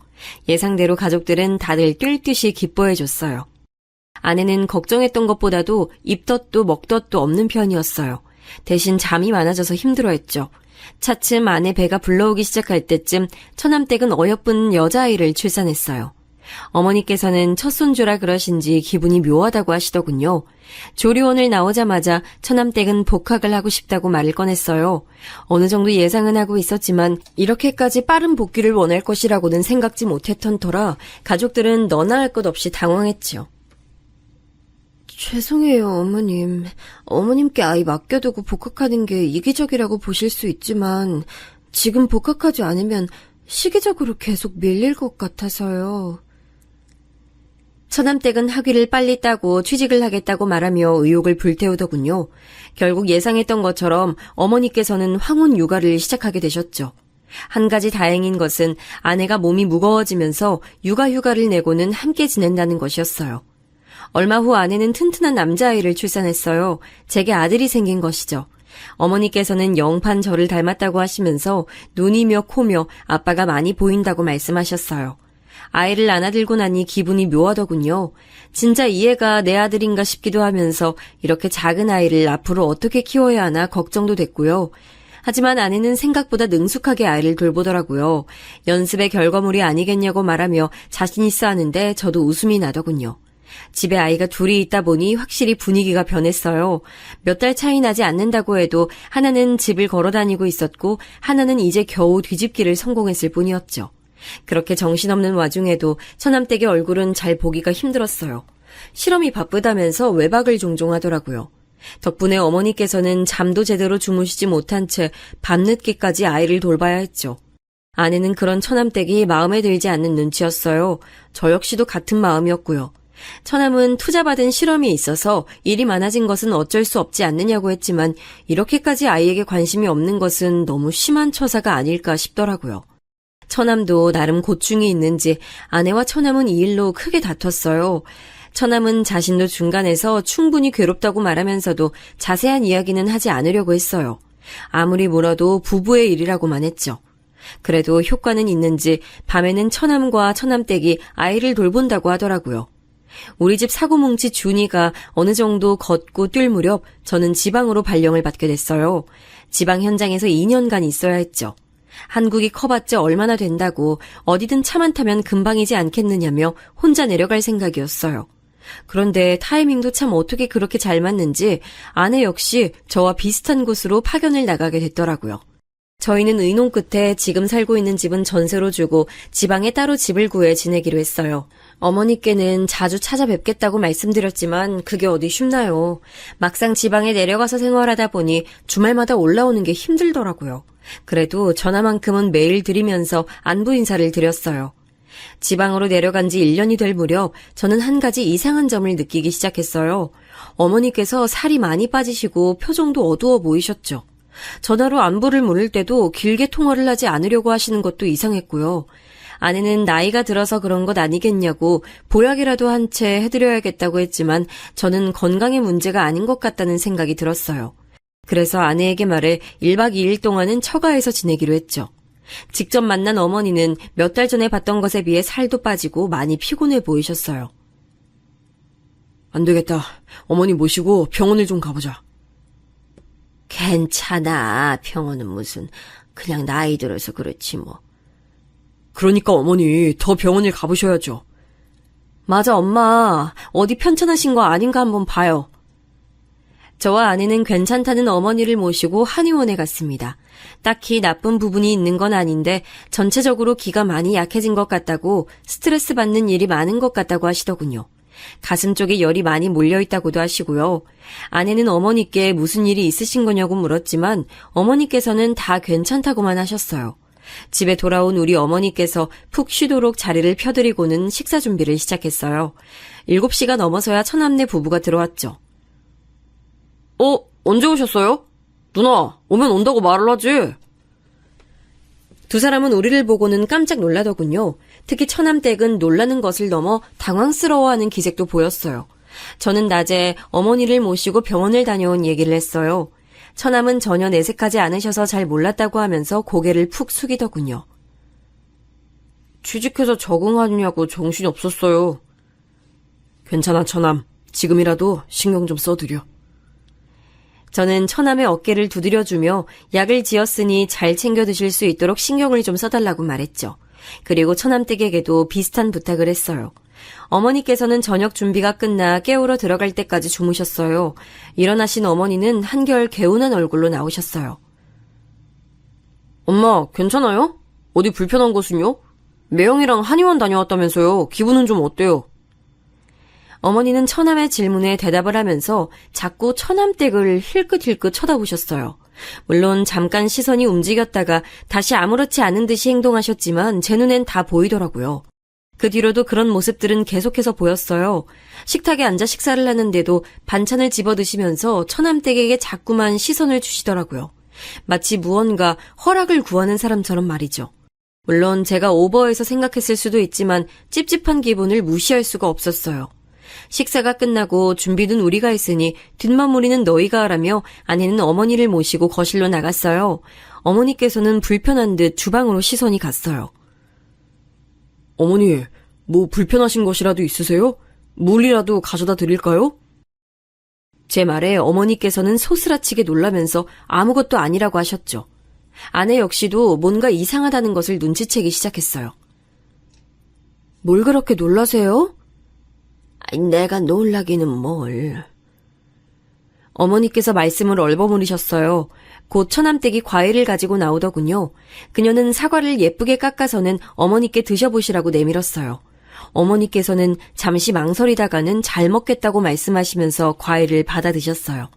예상대로 가족들은 다들 뛸 듯이 기뻐해줬어요. 아내는 걱정했던 것보다도 입덧도 먹덧도 없는 편이었어요. 대신 잠이 많아져서 힘들어했죠. 차츰 아내 배가 불러오기 시작할 때쯤 처남댁은 어여쁜 여자아이를 출산했어요. 어머니께서는 첫 손주라 그러신지 기분이 묘하다고 하시더군요. 조리원을 나오자마자 처남댁은 복학을 하고 싶다고 말을 꺼냈어요. 어느 정도 예상은 하고 있었지만 이렇게까지 빠른 복귀를 원할 것이라고는 생각지 못했던 터라 가족들은 너나 할 것 없이 당황했지요. 죄송해요, 어머님. 어머님께 아이 맡겨두고 복학하는 게 이기적이라고 보실 수 있지만 지금 복학하지 않으면 시기적으로 계속 밀릴 것 같아서요. 처남댁은 학위를 빨리 따고 취직을 하겠다고 말하며 의욕을 불태우더군요. 결국 예상했던 것처럼 어머니께서는 황혼 육아를 시작하게 되셨죠. 한 가지 다행인 것은 아내가 몸이 무거워지면서 육아휴가를 내고는 함께 지낸다는 것이었어요. 얼마 후 아내는 튼튼한 남자아이를 출산했어요. 제게 아들이 생긴 것이죠. 어머니께서는 영판 저를 닮았다고 하시면서 눈이며 코며 아빠가 많이 보인다고 말씀하셨어요. 아이를 안아들고 나니 기분이 묘하더군요. 진짜 이 애가 내 아들인가 싶기도 하면서 이렇게 작은 아이를 앞으로 어떻게 키워야 하나 걱정도 됐고요. 하지만 아내는 생각보다 능숙하게 아이를 돌보더라고요. 연습의 결과물이 아니겠냐고 말하며 자신 있어 하는데 저도 웃음이 나더군요. 집에 아이가 둘이 있다 보니 확실히 분위기가 변했어요. 몇 달 차이 나지 않는다고 해도 하나는 집을 걸어 다니고 있었고 하나는 이제 겨우 뒤집기를 성공했을 뿐이었죠. 그렇게 정신없는 와중에도 처남댁의 얼굴은 잘 보기가 힘들었어요. 실험이 바쁘다면서 외박을 종종 하더라고요. 덕분에 어머니께서는 잠도 제대로 주무시지 못한 채 밤늦게까지 아이를 돌봐야 했죠. 아내는 그런 처남댁이 마음에 들지 않는 눈치였어요. 저 역시도 같은 마음이었고요. 처남은 투자받은 실험이 있어서 일이 많아진 것은 어쩔 수 없지 않느냐고 했지만 이렇게까지 아이에게 관심이 없는 것은 너무 심한 처사가 아닐까 싶더라고요. 처남도 나름 고충이 있는지 아내와 처남은 이 일로 크게 다퉜어요. 처남은 자신도 중간에서 충분히 괴롭다고 말하면서도 자세한 이야기는 하지 않으려고 했어요. 아무리 물어도 부부의 일이라고만 했죠. 그래도 효과는 있는지 밤에는 처남과 처남댁이 아이를 돌본다고 하더라고요. 우리 집 사고뭉치 준이가 어느 정도 걷고 뛸 무렵 저는 지방으로 발령을 받게 됐어요. 지방 현장에서 2년간 있어야 했죠. 한국이 커봤자 얼마나 된다고 어디든 차만 타면 금방이지 않겠느냐며 혼자 내려갈 생각이었어요. 그런데 타이밍도 참 어떻게 그렇게 잘 맞는지 아내 역시 저와 비슷한 곳으로 파견을 나가게 됐더라고요. 저희는 의논 끝에 지금 살고 있는 집은 전세로 주고 지방에 따로 집을 구해 지내기로 했어요. 어머니께는 자주 찾아뵙겠다고 말씀드렸지만 그게 어디 쉽나요. 막상 지방에 내려가서 생활하다 보니 주말마다 올라오는 게 힘들더라고요. 그래도 전화만큼은 매일 드리면서 안부 인사를 드렸어요. 지방으로 내려간 지 1년이 될 무렵 저는 한 가지 이상한 점을 느끼기 시작했어요. 어머니께서 살이 많이 빠지시고 표정도 어두워 보이셨죠. 전화로 안부를 물을 때도 길게 통화를 하지 않으려고 하시는 것도 이상했고요. 아내는 나이가 들어서 그런 것 아니겠냐고 보약이라도 한 채 해드려야겠다고 했지만 저는 건강의 문제가 아닌 것 같다는 생각이 들었어요. 그래서 아내에게 말해 1박 2일 동안은 처가에서 지내기로 했죠. 직접 만난 어머니는 몇 달 전에 봤던 것에 비해 살도 빠지고 많이 피곤해 보이셨어요. 안 되겠다. 어머니 모시고 병원을 좀 가보자. 괜찮아. 병원은 무슨. 그냥 나이 들어서 그렇지 뭐. 그러니까 어머니 더 병원을 가보셔야죠. 맞아, 엄마. 어디 편찮으신 거 아닌가 한번 봐요. 저와 아내는 괜찮다는 어머니를 모시고 한의원에 갔습니다. 딱히 나쁜 부분이 있는 건 아닌데 전체적으로 기가 많이 약해진 것 같다고, 스트레스 받는 일이 많은 것 같다고 하시더군요. 가슴 쪽에 열이 많이 몰려있다고도 하시고요. 아내는 어머니께 무슨 일이 있으신 거냐고 물었지만 어머니께서는 다 괜찮다고만 하셨어요. 집에 돌아온 우리 어머니께서 푹 쉬도록 자리를 펴드리고는 식사 준비를 시작했어요. 7시가 넘어서야 처남네 부부가 들어왔죠. 언제 오셨어요? 누나, 오면 온다고 말을 하지. 두 사람은 우리를 보고는 깜짝 놀라더군요. 특히 처남댁은 놀라는 것을 넘어 당황스러워하는 기색도 보였어요. 저는 낮에 어머니를 모시고 병원을 다녀온 얘기를 했어요. 처남은 전혀 내색하지 않으셔서 잘 몰랐다고 하면서 고개를 푹 숙이더군요. 취직해서 적응하느냐고 정신이 없었어요. 괜찮아, 처남. 지금이라도 신경 좀 써드려. 저는 처남의 어깨를 두드려주며 약을 지었으니 잘 챙겨 드실 수 있도록 신경을 좀 써달라고 말했죠. 그리고 처남댁에게도 비슷한 부탁을 했어요. 어머니께서는 저녁 준비가 끝나 깨우러 들어갈 때까지 주무셨어요. 일어나신 어머니는 한결 개운한 얼굴로 나오셨어요. 엄마, 괜찮아요? 어디 불편한 곳은요? 매형이랑 한의원 다녀왔다면서요. 기분은 좀 어때요? 어머니는 처남의 질문에 대답을 하면서 자꾸 처남댁을 힐끗힐끗 쳐다보셨어요. 물론 잠깐 시선이 움직였다가 다시 아무렇지 않은 듯이 행동하셨지만 제 눈엔 다 보이더라고요. 그 뒤로도 그런 모습들은 계속해서 보였어요. 식탁에 앉아 식사를 하는데도 반찬을 집어 드시면서 처남댁에게 자꾸만 시선을 주시더라고요. 마치 무언가 허락을 구하는 사람처럼 말이죠. 물론 제가 오버해서 생각했을 수도 있지만 찝찝한 기분을 무시할 수가 없었어요. 식사가 끝나고 준비는 우리가 했으니 뒷마무리는 너희가 하라며 아내는 어머니를 모시고 거실로 나갔어요. 어머니께서는 불편한 듯 주방으로 시선이 갔어요. 어머니, 뭐 불편하신 것이라도 있으세요? 물이라도 가져다 드릴까요? 제 말에 어머니께서는 소스라치게 놀라면서 아무것도 아니라고 하셨죠. 아내 역시도 뭔가 이상하다는 것을 눈치채기 시작했어요. 뭘 그렇게 놀라세요? 내가 놀라기는 뭘. 어머니께서 말씀을 얼버무리셨어요. 곧 처남댁이 과일을 가지고 나오더군요. 그녀는 사과를 예쁘게 깎아서는 어머니께 드셔보시라고 내밀었어요. 어머니께서는 잠시 망설이다가는 잘 먹겠다고 말씀하시면서 과일을 받아 드셨어요.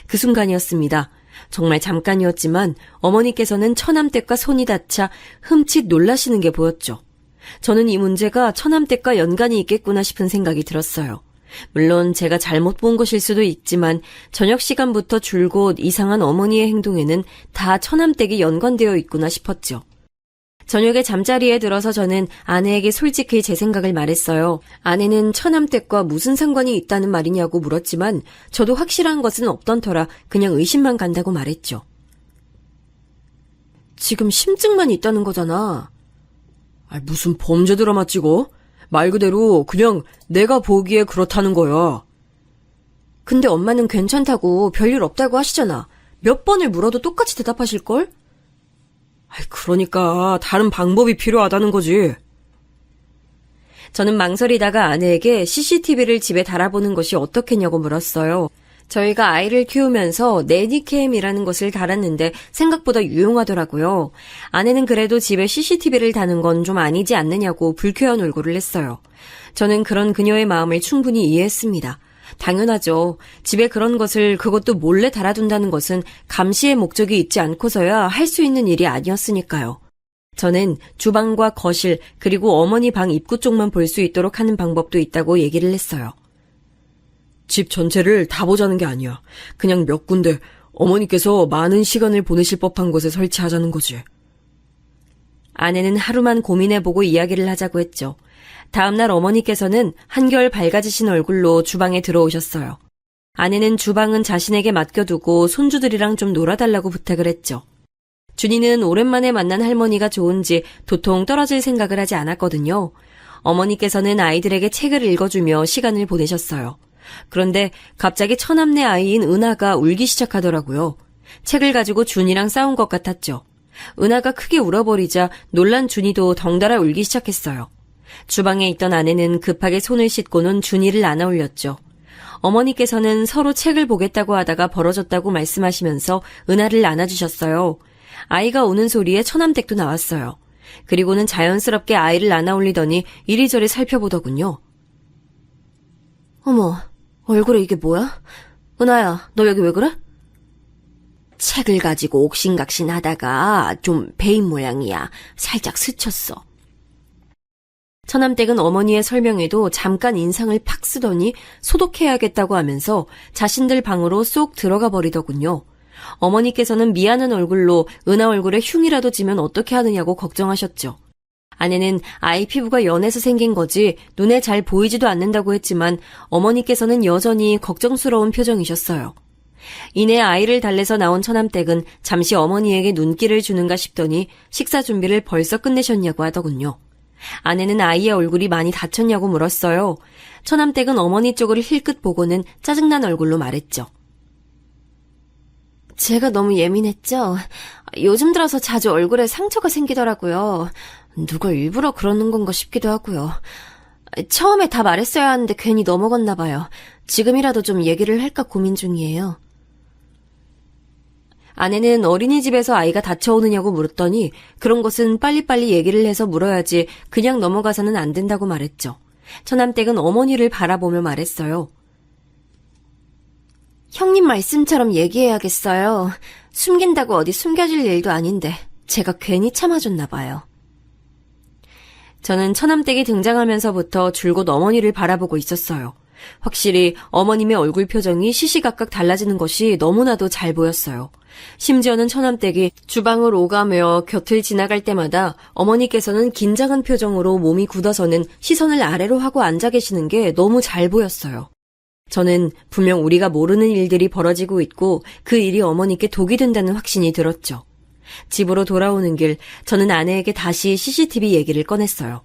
그 순간이었습니다. 정말 잠깐이었지만 어머니께서는 처남댁과 손이 닿자 흠칫 놀라시는 게 보였죠. 저는 이 문제가 처남댁과 연관이 있겠구나 싶은 생각이 들었어요. 물론 제가 잘못 본 것일 수도 있지만 저녁 시간부터 줄곧 이상한 어머니의 행동에는 다 처남댁이 연관되어 있구나 싶었죠. 저녁에 잠자리에 들어서 저는 아내에게 솔직히 제 생각을 말했어요. 아내는 처남댁과 무슨 상관이 있다는 말이냐고 물었지만 저도 확실한 것은 없던 터라 그냥 의심만 간다고 말했죠. 지금 심증만 있다는 거잖아. 무슨 범죄 드라마 찍어? 말 그대로 그냥 내가 보기에 그렇다는 거야. 근데 엄마는 괜찮다고 별일 없다고 하시잖아. 몇 번을 물어도 똑같이 대답하실걸? 그러니까 다른 방법이 필요하다는 거지. 저는 망설이다가 아내에게 CCTV를 집에 달아보는 것이 어떻겠냐고 물었어요. 저희가 아이를 키우면서 내니캠이라는 것을 달았는데 생각보다 유용하더라고요. 아내는 그래도 집에 CCTV를 다는 건 좀 아니지 않느냐고 불쾌한 얼굴을 했어요. 저는 그런 그녀의 마음을 충분히 이해했습니다. 당연하죠. 집에 그런 것을 그것도 몰래 달아둔다는 것은 감시의 목적이 있지 않고서야 할 수 있는 일이 아니었으니까요. 저는 주방과 거실 그리고 어머니 방 입구 쪽만 볼 수 있도록 하는 방법도 있다고 얘기를 했어요. 집 전체를 다 보자는 게 아니야. 그냥 몇 군데 어머니께서 많은 시간을 보내실 법한 곳에 설치하자는 거지. 아내는 하루만 고민해보고 이야기를 하자고 했죠. 다음날 어머니께서는 한결 밝아지신 얼굴로 주방에 들어오셨어요. 아내는 주방은 자신에게 맡겨두고 손주들이랑 좀 놀아달라고 부탁을 했죠. 준이는 오랜만에 만난 할머니가 좋은지 도통 떨어질 생각을 하지 않았거든요. 어머니께서는 아이들에게 책을 읽어주며 시간을 보내셨어요. 그런데 갑자기 처남네 아이인 은하가 울기 시작하더라고요. 책을 가지고 준이랑 싸운 것 같았죠. 은하가 크게 울어버리자 놀란 준이도 덩달아 울기 시작했어요. 주방에 있던 아내는 급하게 손을 씻고는 준이를 안아 올렸죠. 어머니께서는 서로 책을 보겠다고 하다가 벌어졌다고 말씀하시면서 은하를 안아주셨어요. 아이가 우는 소리에 처남댁도 나왔어요. 그리고는 자연스럽게 아이를 안아 올리더니 이리저리 살펴보더군요. 어머, 얼굴에 이게 뭐야? 은하야, 너 여기 왜 그래? 책을 가지고 옥신각신 하다가 좀 베인 모양이야. 살짝 스쳤어. 처남댁은 어머니의 설명에도 잠깐 인상을 팍 쓰더니 소독해야겠다고 하면서 자신들 방으로 쏙 들어가 버리더군요. 어머니께서는 미안한 얼굴로 은하 얼굴에 흉이라도 지면 어떻게 하느냐고 걱정하셨죠. 아내는 아이 피부가 연해서 생긴 거지 눈에 잘 보이지도 않는다고 했지만 어머니께서는 여전히 걱정스러운 표정이셨어요. 이내 아이를 달래서 나온 처남댁은 잠시 어머니에게 눈길을 주는가 싶더니 식사 준비를 벌써 끝내셨냐고 하더군요. 아내는 아이의 얼굴이 많이 다쳤냐고 물었어요. 처남댁은 어머니 쪽을 힐끗 보고는 짜증난 얼굴로 말했죠. 제가 너무 예민했죠? 요즘 들어서 자주 얼굴에 상처가 생기더라고요. 누가 일부러 그러는 건가 싶기도 하고요. 처음에 다 말했어야 하는데 괜히 넘어갔나 봐요. 지금이라도 좀 얘기를 할까 고민 중이에요. 아내는 어린이집에서 아이가 다쳐오느냐고 물었더니 그런 것은 빨리빨리 얘기를 해서 물어야지 그냥 넘어가서는 안 된다고 말했죠. 처남댁은 어머니를 바라보며 말했어요. 형님 말씀처럼 얘기해야겠어요. 숨긴다고 어디 숨겨질 일도 아닌데 제가 괜히 참아줬나 봐요. 저는 처남댁이 등장하면서부터 줄곧 어머니를 바라보고 있었어요. 확실히 어머님의 얼굴 표정이 시시각각 달라지는 것이 너무나도 잘 보였어요. 심지어는 처남댁이 주방을 오가며 곁을 지나갈 때마다 어머니께서는 긴장한 표정으로 몸이 굳어서는 시선을 아래로 하고 앉아 계시는 게 너무 잘 보였어요. 저는 분명 우리가 모르는 일들이 벌어지고 있고 그 일이 어머니께 독이 된다는 확신이 들었죠. 집으로 돌아오는 길 저는 아내에게 다시 CCTV 얘기를 꺼냈어요.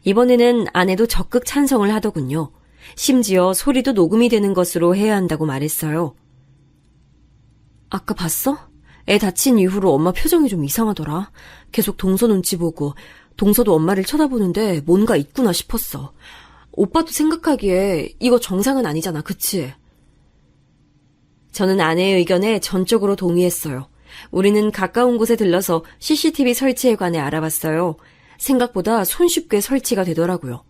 이번에는 아내도 적극 찬성을 하더군요. 심지어 소리도 녹음이 되는 것으로 해야 한다고 말했어요. 아까 봤어? 애 다친 이후로 엄마 표정이 좀 이상하더라. 계속 동서 눈치 보고 동서도 엄마를 쳐다보는데 뭔가 있구나 싶었어. 오빠도 생각하기에 이거 정상은 아니잖아, 그치? 저는 아내의 의견에 전적으로 동의했어요. 우리는 가까운 곳에 들러서 CCTV 설치에 관해 알아봤어요. 생각보다 손쉽게 설치가 되더라고요.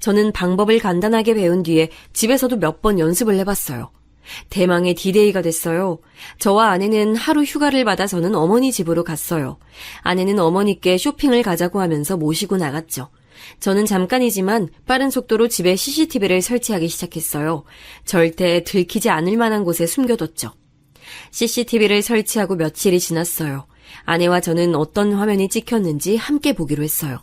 저는 방법을 간단하게 배운 뒤에 집에서도 몇 번 연습을 해봤어요. 대망의 D-Day가 됐어요. 저와 아내는 하루 휴가를 받아서는 어머니 집으로 갔어요. 아내는 어머니께 쇼핑을 가자고 하면서 모시고 나갔죠. 저는 잠깐이지만 빠른 속도로 집에 CCTV를 설치하기 시작했어요. 절대 들키지 않을 만한 곳에 숨겨뒀죠. CCTV를 설치하고 며칠이 지났어요. 아내와 저는 어떤 화면이 찍혔는지 함께 보기로 했어요.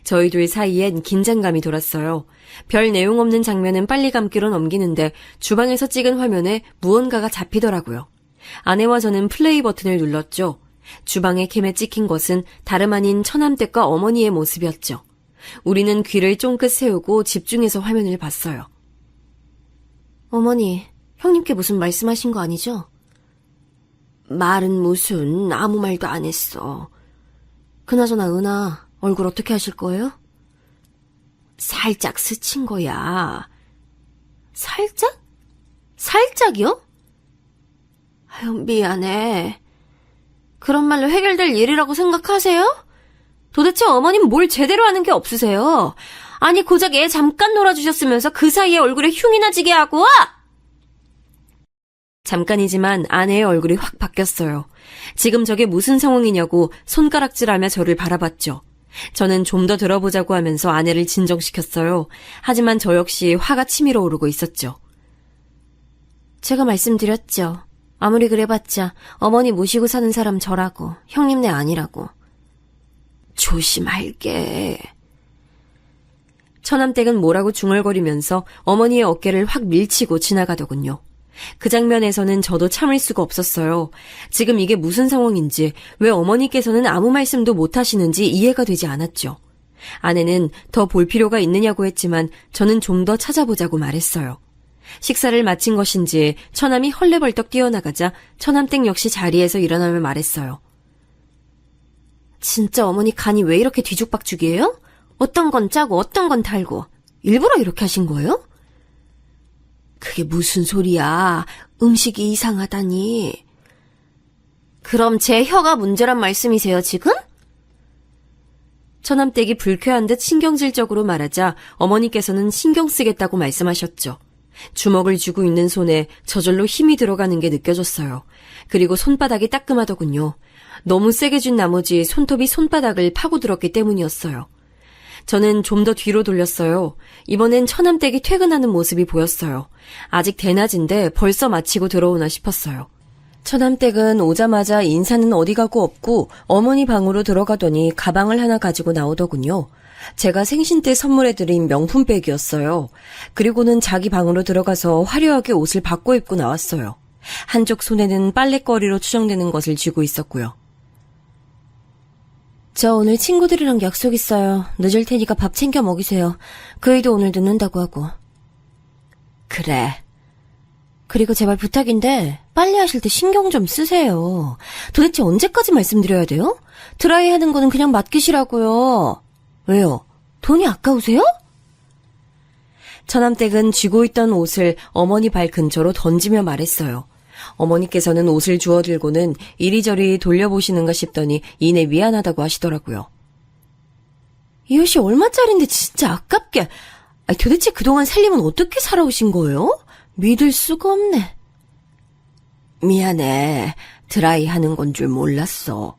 저희 둘 사이엔 긴장감이 돌았어요. 별 내용 없는 장면은 빨리 감기로 넘기는데 주방에서 찍은 화면에 무언가가 잡히더라고요. 아내와 저는 플레이 버튼을 눌렀죠. 주방의 캠에 찍힌 것은 다름 아닌 처남댁과 어머니의 모습이었죠. 우리는 귀를 쫑긋 세우고 집중해서 화면을 봤어요. 어머니, 형님께 무슨 말씀하신 거 아니죠? 말은 무슨 아무 말도 안 했어. 그나저나 은하 얼굴 어떻게 하실 거예요? 살짝 스친 거야. 살짝? 살짝이요? 아유, 미안해. 그런 말로 해결될 일이라고 생각하세요? 도대체 어머님 뭘 제대로 하는 게 없으세요? 아니 고작 애 잠깐 놀아주셨으면서 그 사이에 얼굴에 흉이나 지게 하고 와! 잠깐이지만 아내의 얼굴이 확 바뀌었어요. 지금 저게 무슨 상황이냐고 손가락질하며 저를 바라봤죠. 저는 좀 더 들어보자고 하면서 아내를 진정시켰어요. 하지만 저 역시 화가 치밀어 오르고 있었죠. 제가 말씀드렸죠. 아무리 그래봤자 어머니 모시고 사는 사람 저라고, 형님네 아니라고. 조심할게. 처남댁은 뭐라고 중얼거리면서 어머니의 어깨를 확 밀치고 지나가더군요. 그 장면에서는 저도 참을 수가 없었어요. 지금 이게 무슨 상황인지, 왜 어머니께서는 아무 말씀도 못 하시는지 이해가 되지 않았죠. 아내는 더 볼 필요가 있느냐고 했지만 저는 좀 더 찾아보자고 말했어요. 식사를 마친 것인지 처남이 헐레벌떡 뛰어나가자 처남댁 역시 자리에서 일어나며 말했어요. 진짜 어머니 간이 왜 이렇게 뒤죽박죽이에요? 어떤 건 짜고 어떤 건 달고 일부러 이렇게 하신 거예요? 그게 무슨 소리야. 음식이 이상하다니. 그럼 제 혀가 문제란 말씀이세요, 지금? 처남댁이 불쾌한 듯 신경질적으로 말하자 어머니께서는 신경 쓰겠다고 말씀하셨죠. 주먹을 쥐고 있는 손에 저절로 힘이 들어가는 게 느껴졌어요. 그리고 손바닥이 따끔하더군요. 너무 세게 쥔 나머지 손톱이 손바닥을 파고들었기 때문이었어요. 저는 좀 더 뒤로 돌렸어요. 이번엔 처남댁이 퇴근하는 모습이 보였어요. 아직 대낮인데 벌써 마치고 들어오나 싶었어요. 처남댁은 오자마자 인사는 어디 가고 없고 어머니 방으로 들어가더니 가방을 하나 가지고 나오더군요. 제가 생신 때 선물해드린 명품백이었어요. 그리고는 자기 방으로 들어가서 화려하게 옷을 바꿔 입고 나왔어요. 한쪽 손에는 빨랫거리로 추정되는 것을 쥐고 있었고요. 저 오늘 친구들이랑 약속 있어요. 늦을 테니까 밥 챙겨 먹이세요. 그 애도 오늘 늦는다고 하고. 그래. 그리고 제발 부탁인데 빨리 하실 때 신경 좀 쓰세요. 도대체 언제까지 말씀드려야 돼요? 드라이 하는 거는 그냥 맡기시라고요. 왜요? 돈이 아까우세요? 처남댁은 쥐고 있던 옷을 어머니 발 근처로 던지며 말했어요. 어머니께서는 옷을 주워 들고는 이리저리 돌려보시는가 싶더니 이내 미안하다고 하시더라고요. 이 옷이 얼마짜린데 진짜 아깝게. 도대체 그동안 살림은 어떻게 살아오신 거예요? 믿을 수가 없네. 미안해. 드라이 하는 건 줄 몰랐어.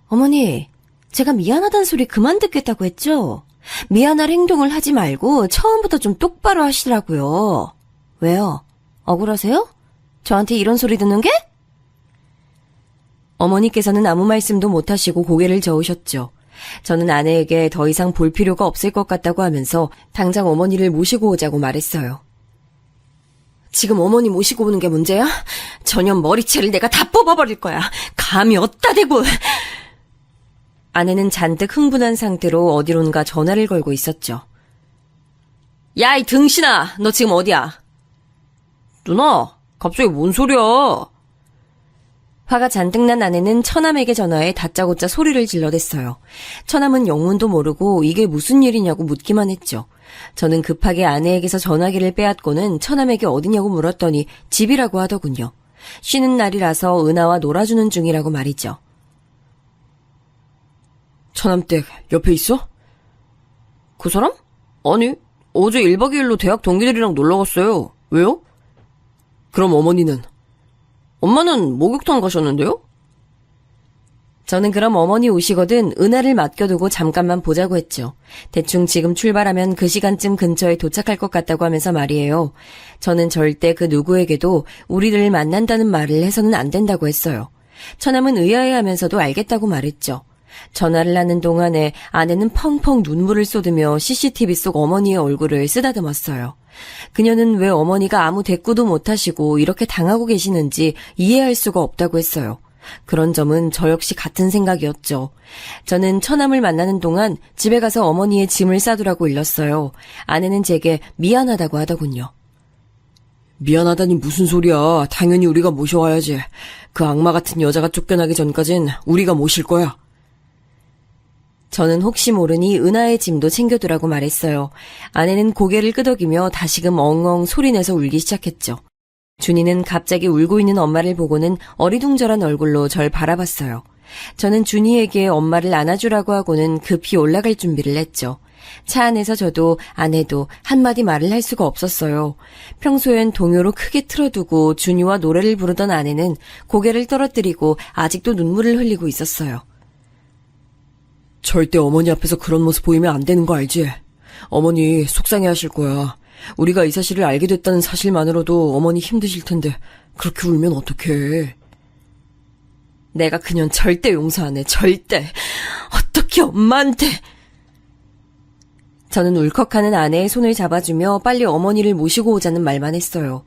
어머니, 제가 미안하다는 소리 그만 듣겠다고 했죠? 미안할 행동을 하지 말고 처음부터 좀 똑바로 하시라고요. 왜요? 억울하세요? 저한테 이런 소리 듣는 게? 어머니께서는 아무 말씀도 못하시고 고개를 저으셨죠. 저는 아내에게 더 이상 볼 필요가 없을 것 같다고 하면서 당장 어머니를 모시고 오자고 말했어요. 지금 어머니 모시고 오는 게 문제야? 저년 머리채를 내가 다 뽑아버릴 거야. 감이 어디다 대고. 아내는 잔뜩 흥분한 상태로 어디론가 전화를 걸고 있었죠. 야, 이 등신아, 너 지금 어디야? 누나, 갑자기 뭔 소리야? 화가 잔뜩 난 아내는 처남에게 전화해 다짜고짜 소리를 질러댔어요. 처남은 영문도 모르고 이게 무슨 일이냐고 묻기만 했죠. 저는 급하게 아내에게서 전화기를 빼앗고는 처남에게 어디냐고 물었더니 집이라고 하더군요. 쉬는 날이라서 은하와 놀아주는 중이라고 말이죠. 처남댁 옆에 있어? 그 사람? 아니, 어제 1박 2일로 대학 동기들이랑 놀러 갔어요. 왜요? 그럼 어머니는? 엄마는 목욕탕 가셨는데요? 저는 그럼 어머니 오시거든 은하를 맡겨두고 잠깐만 보자고 했죠. 대충 지금 출발하면 그 시간쯤 근처에 도착할 것 같다고 하면서 말이에요. 저는 절대 그 누구에게도 우리를 만난다는 말을 해서는 안 된다고 했어요. 처남은 의아해하면서도 알겠다고 말했죠. 전화를 하는 동안에 아내는 펑펑 눈물을 쏟으며 CCTV 속 어머니의 얼굴을 쓰다듬었어요. 그녀는 왜 어머니가 아무 대꾸도 못하시고 이렇게 당하고 계시는지 이해할 수가 없다고 했어요. 그런 점은 저 역시 같은 생각이었죠. 저는 처남을 만나는 동안 집에 가서 어머니의 짐을 싸두라고 일렀어요. 아내는 제게 미안하다고 하더군요. 미안하다니 무슨 소리야. 당연히 우리가 모셔와야지. 그 악마 같은 여자가 쫓겨나기 전까진 우리가 모실 거야. 저는 혹시 모르니 은하의 짐도 챙겨두라고 말했어요. 아내는 고개를 끄덕이며 다시금 엉엉 소리내서 울기 시작했죠. 준이는 갑자기 울고 있는 엄마를 보고는 어리둥절한 얼굴로 절 바라봤어요. 저는 준이에게 엄마를 안아주라고 하고는 급히 올라갈 준비를 했죠. 차 안에서 저도 아내도 한마디 말을 할 수가 없었어요. 평소엔 동요로 크게 틀어두고 준이와 노래를 부르던 아내는 고개를 떨어뜨리고 아직도 눈물을 흘리고 있었어요. 절대 어머니 앞에서 그런 모습 보이면 안 되는 거 알지? 어머니 속상해 하실 거야. 우리가 이 사실을 알게 됐다는 사실만으로도 어머니 힘드실 텐데 그렇게 울면 어떡해. 내가 그년 절대 용서 안 해. 절대. 어떻게 엄마한테. 저는 울컥하는 아내의 손을 잡아주며 빨리 어머니를 모시고 오자는 말만 했어요.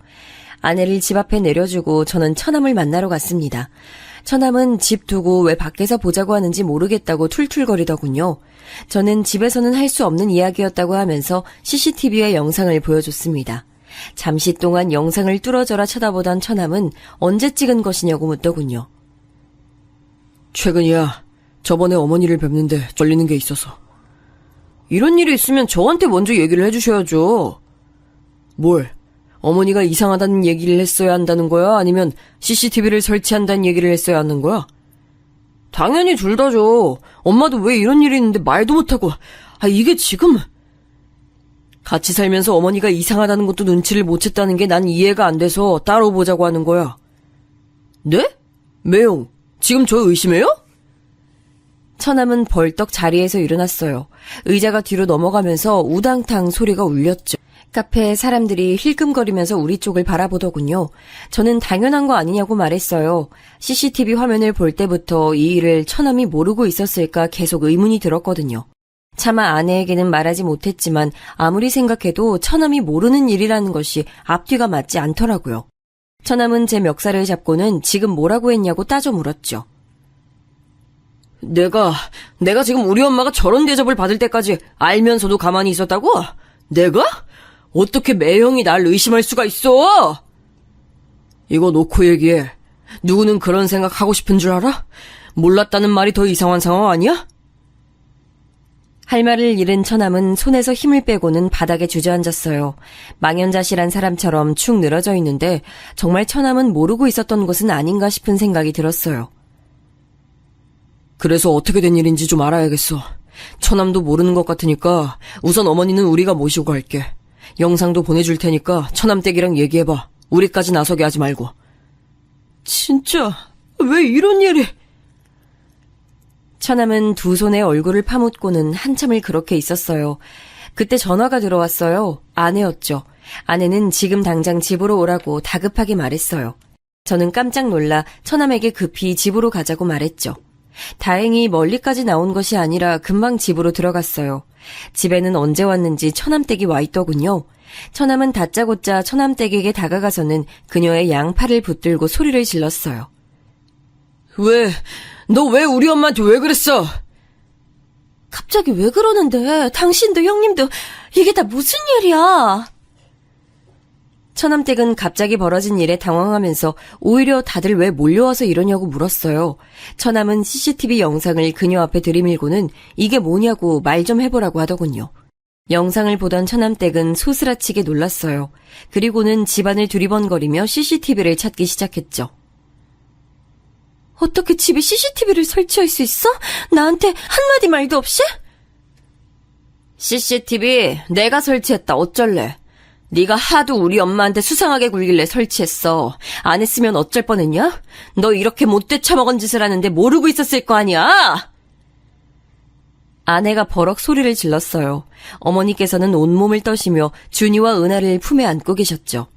아내를 집 앞에 내려주고 저는 처남을 만나러 갔습니다. 처남은 집 두고 왜 밖에서 보자고 하는지 모르겠다고 툴툴거리더군요. 저는 집에서는 할 수 없는 이야기였다고 하면서 CCTV의 영상을 보여줬습니다. 잠시 동안 영상을 뚫어져라 쳐다보던 처남은 언제 찍은 것이냐고 묻더군요. 최근이야. 저번에 어머니를 뵙는데 걸리는 게 있어서. 이런 일이 있으면 저한테 먼저 얘기를 해주셔야죠. 뭘? 어머니가 이상하다는 얘기를 했어야 한다는 거야? 아니면 CCTV를 설치한다는 얘기를 했어야 하는 거야? 당연히 둘 다죠. 엄마도 왜 이런 일이 있는데 말도 못하고. 이게 지금. 같이 살면서 어머니가 이상하다는 것도 눈치를 못 챘다는 게 난 이해가 안 돼서 따로 보자고 하는 거야. 네? 매용, 지금 저 의심해요? 처남은 벌떡 자리에서 일어났어요. 의자가 뒤로 넘어가면서 우당탕 소리가 울렸죠. 카페에 사람들이 힐끔거리면서 우리 쪽을 바라보더군요. 저는 당연한 거 아니냐고 말했어요. CCTV 화면을 볼 때부터 이 일을 처남이 모르고 있었을까 계속 의문이 들었거든요. 차마 아내에게는 말하지 못했지만 아무리 생각해도 처남이 모르는 일이라는 것이 앞뒤가 맞지 않더라고요. 처남은 제 멱살을 잡고는 지금 뭐라고 했냐고 따져 물었죠. 내가 지금 우리 엄마가 저런 대접을 받을 때까지 알면서도 가만히 있었다고? 내가? 어떻게 매형이 날 의심할 수가 있어? 이거 놓고 얘기해. 누구는 그런 생각 하고 싶은 줄 알아? 몰랐다는 말이 더 이상한 상황 아니야? 할 말을 잃은 처남은 손에서 힘을 빼고는 바닥에 주저앉았어요. 망연자실한 사람처럼 축 늘어져 있는데 정말 처남은 모르고 있었던 것은 아닌가 싶은 생각이 들었어요. 그래서 어떻게 된 일인지 좀 알아야겠어. 처남도 모르는 것 같으니까 우선 어머니는 우리가 모시고 갈게. 영상도 보내줄 테니까 처남댁이랑 얘기해봐. 우리까지 나서게 하지 말고. 진짜 왜 이런 일이... 처남은 두 손에 얼굴을 파묻고는 한참을 그렇게 있었어요. 그때 전화가 들어왔어요. 아내였죠. 아내는 지금 당장 집으로 오라고 다급하게 말했어요. 저는 깜짝 놀라 처남에게 급히 집으로 가자고 말했죠. 다행히 멀리까지 나온 것이 아니라 금방 집으로 들어갔어요. 집에는 언제 왔는지 처남댁이 와 있더군요. 처남은 다짜고짜 처남댁에게 다가가서는 그녀의 양팔을 붙들고 소리를 질렀어요. 너 왜 우리 엄마한테 왜 그랬어? 갑자기 왜 그러는데? 당신도 형님도 이게 다 무슨 일이야? 처남댁은 갑자기 벌어진 일에 당황하면서 오히려 다들 왜 몰려와서 이러냐고 물었어요. 처남은 CCTV 영상을 그녀 앞에 들이밀고는 이게 뭐냐고 말 좀 해보라고 하더군요. 영상을 보던 처남댁은 소스라치게 놀랐어요. 그리고는 집안을 두리번거리며 CCTV를 찾기 시작했죠. 어떻게 집에 CCTV를 설치할 수 있어? 나한테 한마디 말도 없이? CCTV 내가 설치했다. 어쩔래? 네가 하도 우리 엄마한테 수상하게 굴길래 설치했어. 안 했으면 어쩔 뻔했냐? 너 이렇게 못돼 처먹은 짓을 하는데 모르고 있었을 거 아니야? 아내가 버럭 소리를 질렀어요. 어머니께서는 온몸을 떠시며 준이와 은하를 품에 안고 계셨죠.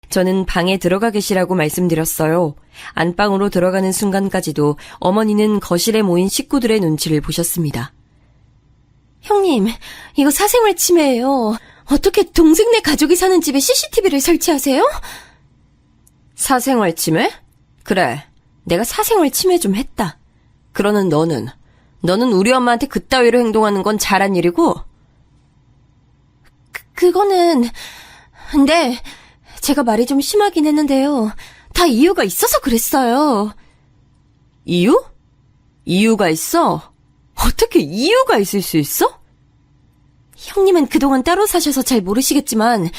저는 방에 들어가 계시라고 말씀드렸어요. 안방으로 들어가는 순간까지도 어머니는 거실에 모인 식구들의 눈치를 보셨습니다. 형님, 이거 사생활 침해예요. 어떻게 동생네 가족이 사는 집에 CCTV를 설치하세요? 사생활 침해? 그래, 내가 사생활 침해 좀 했다. 그러는 너는 우리 엄마한테 그따위로 행동하는 건 잘한 일이고? 그거는... 네, 제가 말이 좀 심하긴 했는데요. 다 이유가 있어서 그랬어요. 이유? 이유가 있어? 어떻게 이유가 있을 수 있어? 형님은 그동안 따로 사셔서 잘 모르시겠지만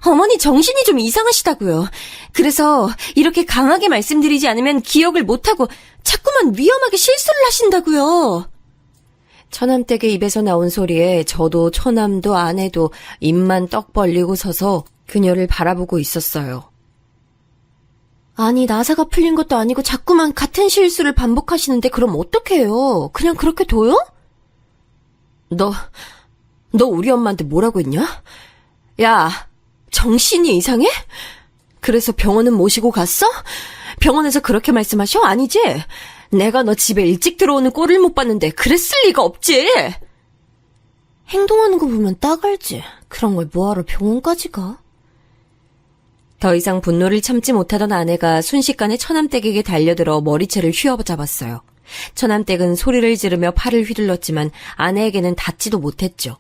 어머니 정신이 좀 이상하시다고요. 그래서 이렇게 강하게 말씀드리지 않으면 기억을 못하고 자꾸만 위험하게 실수를 하신다고요. 처남댁의 입에서 나온 소리에 저도 처남도 아내도 입만 떡 벌리고 서서 그녀를 바라보고 있었어요. 아니, 나사가 풀린 것도 아니고 자꾸만 같은 실수를 반복하시는데 그럼 어떡해요? 그냥 그렇게 둬요? 너 우리 엄마한테 뭐라고 했냐? 야, 정신이 이상해? 그래서 병원은 모시고 갔어? 병원에서 그렇게 말씀하셔? 아니지? 내가 너 집에 일찍 들어오는 꼴을 못 봤는데 그랬을 리가 없지. 행동하는 거 보면 딱 알지. 그런 걸 뭐하러 병원까지 가? 더 이상 분노를 참지 못하던 아내가 순식간에 처남댁에게 달려들어 머리채를 휘어잡았어요. 처남댁은 소리를 지르며 팔을 휘둘렀지만 아내에게는 닿지도 못했죠.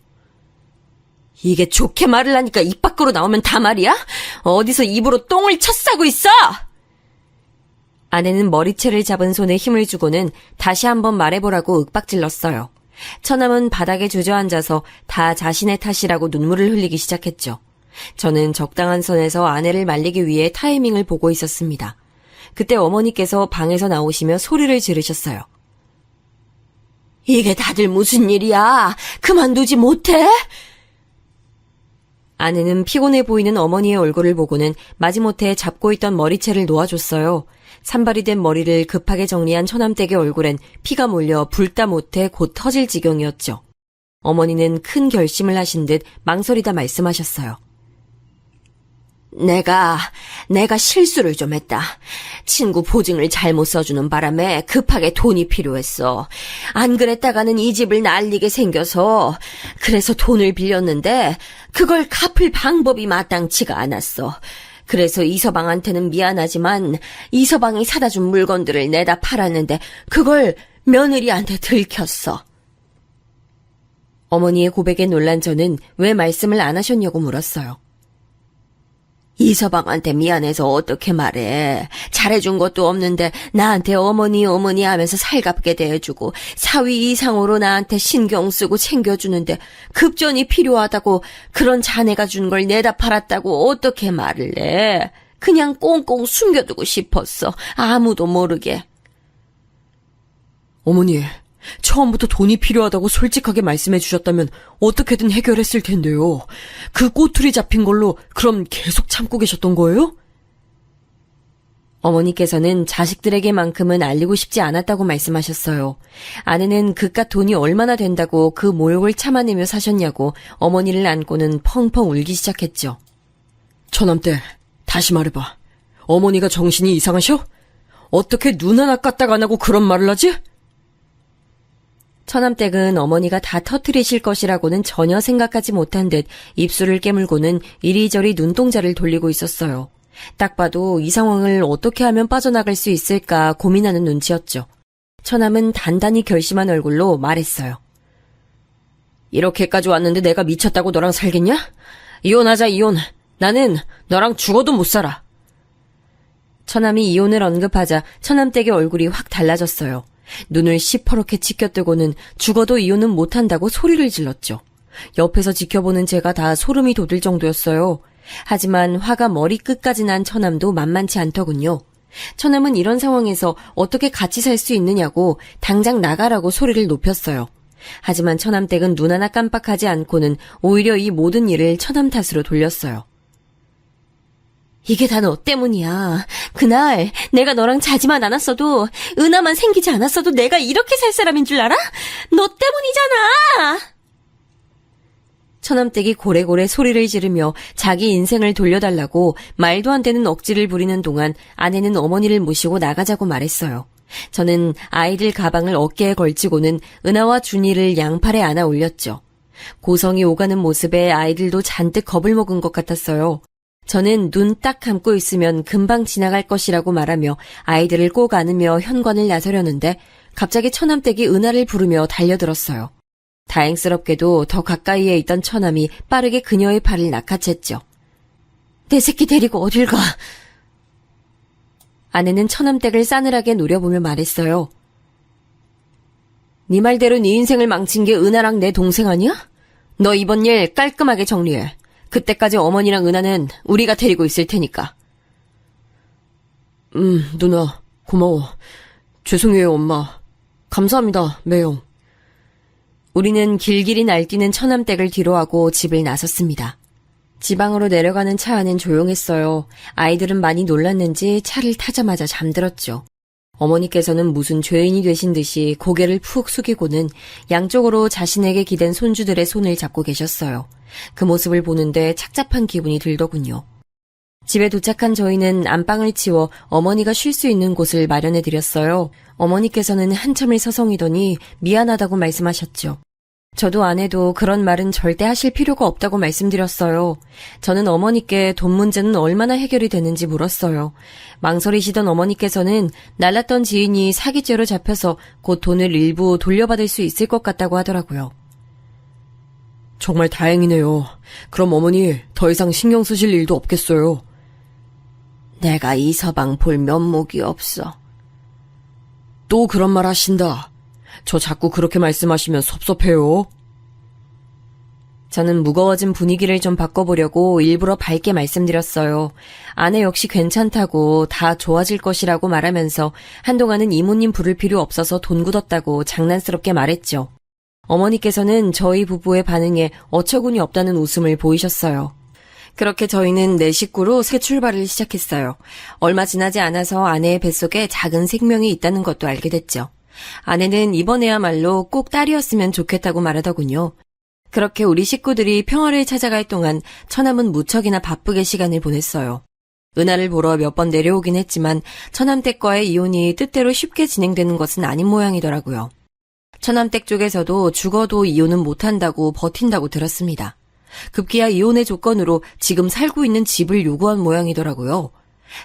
이게 좋게 말을 하니까 입 밖으로 나오면 다 말이야? 어디서 입으로 똥을 쳐싸고 있어? 아내는 머리채를 잡은 손에 힘을 주고는 다시 한번 말해보라고 윽박질렀어요. 처남은 바닥에 주저앉아서 다 자신의 탓이라고 눈물을 흘리기 시작했죠. 저는 적당한 선에서 아내를 말리기 위해 타이밍을 보고 있었습니다. 그때 어머니께서 방에서 나오시며 소리를 지르셨어요. 이게 다들 무슨 일이야? 그만두지 못해? 아내는 피곤해 보이는 어머니의 얼굴을 보고는 마지못해 잡고 있던 머리채를 놓아줬어요. 산발이 된 머리를 급하게 정리한 처남댁의 얼굴엔 피가 몰려 불다 못해 곧 터질 지경이었죠. 어머니는 큰 결심을 하신 듯 망설이다 말씀하셨어요. 내가 실수를 좀 했다. 친구 보증을 잘못 써주는 바람에 급하게 돈이 필요했어. 안 그랬다가는 이 집을 날리게 생겨서 그래서 돈을 빌렸는데 그걸 갚을 방법이 마땅치가 않았어. 그래서 이서방한테는 미안하지만 이서방이 사다 준 물건들을 내다 팔았는데 그걸 며느리한테 들켰어. 어머니의 고백에 놀란 저는 왜 말씀을 안 하셨냐고 물었어요. 이서방한테 미안해서 어떻게 말해. 잘해준 것도 없는데 나한테 어머니 하면서 살갑게 대해주고 사위 이상으로 나한테 신경 쓰고 챙겨주는데 급전이 필요하다고 그런 자네가 준 걸 내다 팔았다고 어떻게 말을 해. 그냥 꽁꽁 숨겨두고 싶었어. 아무도 모르게. 어머니, 처음부터 돈이 필요하다고 솔직하게 말씀해 주셨다면 어떻게든 해결했을 텐데요. 그 꼬투리 잡힌 걸로 그럼 계속 참고 계셨던 거예요? 어머니께서는 자식들에게만큼은 알리고 싶지 않았다고 말씀하셨어요. 아내는 그깟 돈이 얼마나 된다고 그 모욕을 참아내며 사셨냐고 어머니를 안고는 펑펑 울기 시작했죠. 처남댁, 다시 말해봐. 어머니가 정신이 이상하셔? 어떻게 눈 하나 까딱 안 하고 그런 말을 하지? 처남댁은 어머니가 다 터뜨리실 것이라고는 전혀 생각하지 못한 듯 입술을 깨물고는 이리저리 눈동자를 돌리고 있었어요. 딱 봐도 이 상황을 어떻게 하면 빠져나갈 수 있을까 고민하는 눈치였죠. 처남은 단단히 결심한 얼굴로 말했어요. 이렇게까지 왔는데 내가 미쳤다고 너랑 살겠냐? 이혼하자, 이혼. 나는 너랑 죽어도 못 살아. 처남이 이혼을 언급하자 처남댁의 얼굴이 확 달라졌어요. 눈을 시퍼렇게 치켜뜨고는 죽어도 이혼은 못한다고 소리를 질렀죠. 옆에서 지켜보는 제가 다 소름이 돋을 정도였어요. 하지만 화가 머리끝까지 난 처남도 만만치 않더군요. 처남은 이런 상황에서 어떻게 같이 살 수 있느냐고 당장 나가라고 소리를 높였어요. 하지만 처남댁은 눈 하나 깜빡하지 않고는 오히려 이 모든 일을 처남 탓으로 돌렸어요. 이게 다 너 때문이야. 그날 내가 너랑 자지만 않았어도 은하만 생기지 않았어도 내가 이렇게 살 사람인 줄 알아? 너 때문이잖아. 처남댁이 고래고래 소리를 지르며 자기 인생을 돌려달라고 말도 안 되는 억지를 부리는 동안 아내는 어머니를 모시고 나가자고 말했어요. 저는 아이들 가방을 어깨에 걸치고는 은하와 준이를 양팔에 안아 올렸죠. 고성이 오가는 모습에 아이들도 잔뜩 겁을 먹은 것 같았어요. 저는 눈 딱 감고 있으면 금방 지나갈 것이라고 말하며 아이들을 꼭 안으며 현관을 나서려는데 갑자기 처남댁이 은하를 부르며 달려들었어요. 다행스럽게도 더 가까이에 있던 처남이 빠르게 그녀의 팔을 낚아챘죠. 내 새끼 데리고 어딜 가? 아내는 처남댁을 싸늘하게 노려보며 말했어요. 네 말대로 네 인생을 망친 게 은하랑 내 동생 아니야? 너 이번 일 깔끔하게 정리해. 그때까지 어머니랑 은하는 우리가 데리고 있을 테니까. 누나, 고마워. 죄송해요, 엄마. 감사합니다, 매형. 우리는 길길이 날뛰는 처남댁을 뒤로하고 집을 나섰습니다. 지방으로 내려가는 차 안은 조용했어요. 아이들은 많이 놀랐는지 차를 타자마자 잠들었죠. 어머니께서는 무슨 죄인이 되신 듯이 고개를 푹 숙이고는 양쪽으로 자신에게 기댄 손주들의 손을 잡고 계셨어요. 그 모습을 보는데 착잡한 기분이 들더군요. 집에 도착한 저희는 안방을 치워 어머니가 쉴 수 있는 곳을 마련해드렸어요. 어머니께서는 한참을 서성이더니 미안하다고 말씀하셨죠. 저도 아내도 그런 말은 절대 하실 필요가 없다고 말씀드렸어요. 저는 어머니께 돈 문제는 얼마나 해결이 되는지 물었어요. 망설이시던 어머니께서는 날랐던 지인이 사기죄로 잡혀서 곧 돈을 일부 돌려받을 수 있을 것 같다고 하더라고요. 정말 다행이네요. 그럼 어머니 더 이상 신경 쓰실 일도 없겠어요. 내가 이 서방 볼 면목이 없어. 또 그런 말 하신다. 저 자꾸 그렇게 말씀하시면 섭섭해요. 저는 무거워진 분위기를 좀 바꿔보려고 일부러 밝게 말씀드렸어요. 아내 역시 괜찮다고 다 좋아질 것이라고 말하면서 한동안은 이모님 부를 필요 없어서 돈 굳었다고 장난스럽게 말했죠. 어머니께서는 저희 부부의 반응에 어처구니 없다는 웃음을 보이셨어요. 그렇게 저희는 네 식구로 새 출발을 시작했어요. 얼마 지나지 않아서 아내의 뱃속에 작은 생명이 있다는 것도 알게 됐죠. 아내는 이번에야말로 꼭 딸이었으면 좋겠다고 말하더군요. 그렇게 우리 식구들이 평화를 찾아갈 동안 처남은 무척이나 바쁘게 시간을 보냈어요. 은하를 보러 몇 번 내려오긴 했지만 처남댁과의 이혼이 뜻대로 쉽게 진행되는 것은 아닌 모양이더라고요. 처남댁 쪽에서도 죽어도 이혼은 못한다고 버틴다고 들었습니다. 급기야 이혼의 조건으로 지금 살고 있는 집을 요구한 모양이더라고요.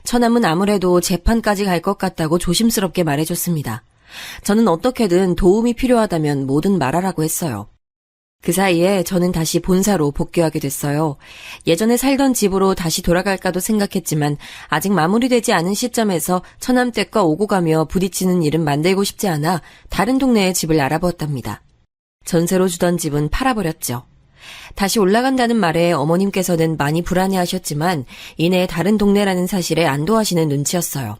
처남은 아무래도 재판까지 갈 것 같다고 조심스럽게 말해줬습니다. 저는 어떻게든 도움이 필요하다면 뭐든 말하라고 했어요. 그 사이에 저는 다시 본사로 복귀하게 됐어요. 예전에 살던 집으로 다시 돌아갈까도 생각했지만 아직 마무리되지 않은 시점에서 처남댁과 오고 가며 부딪히는 일은 만들고 싶지 않아 다른 동네에 집을 알아보았답니다. 전세로 주던 집은 팔아버렸죠. 다시 올라간다는 말에 어머님께서는 많이 불안해하셨지만 이내 다른 동네라는 사실에 안도하시는 눈치였어요.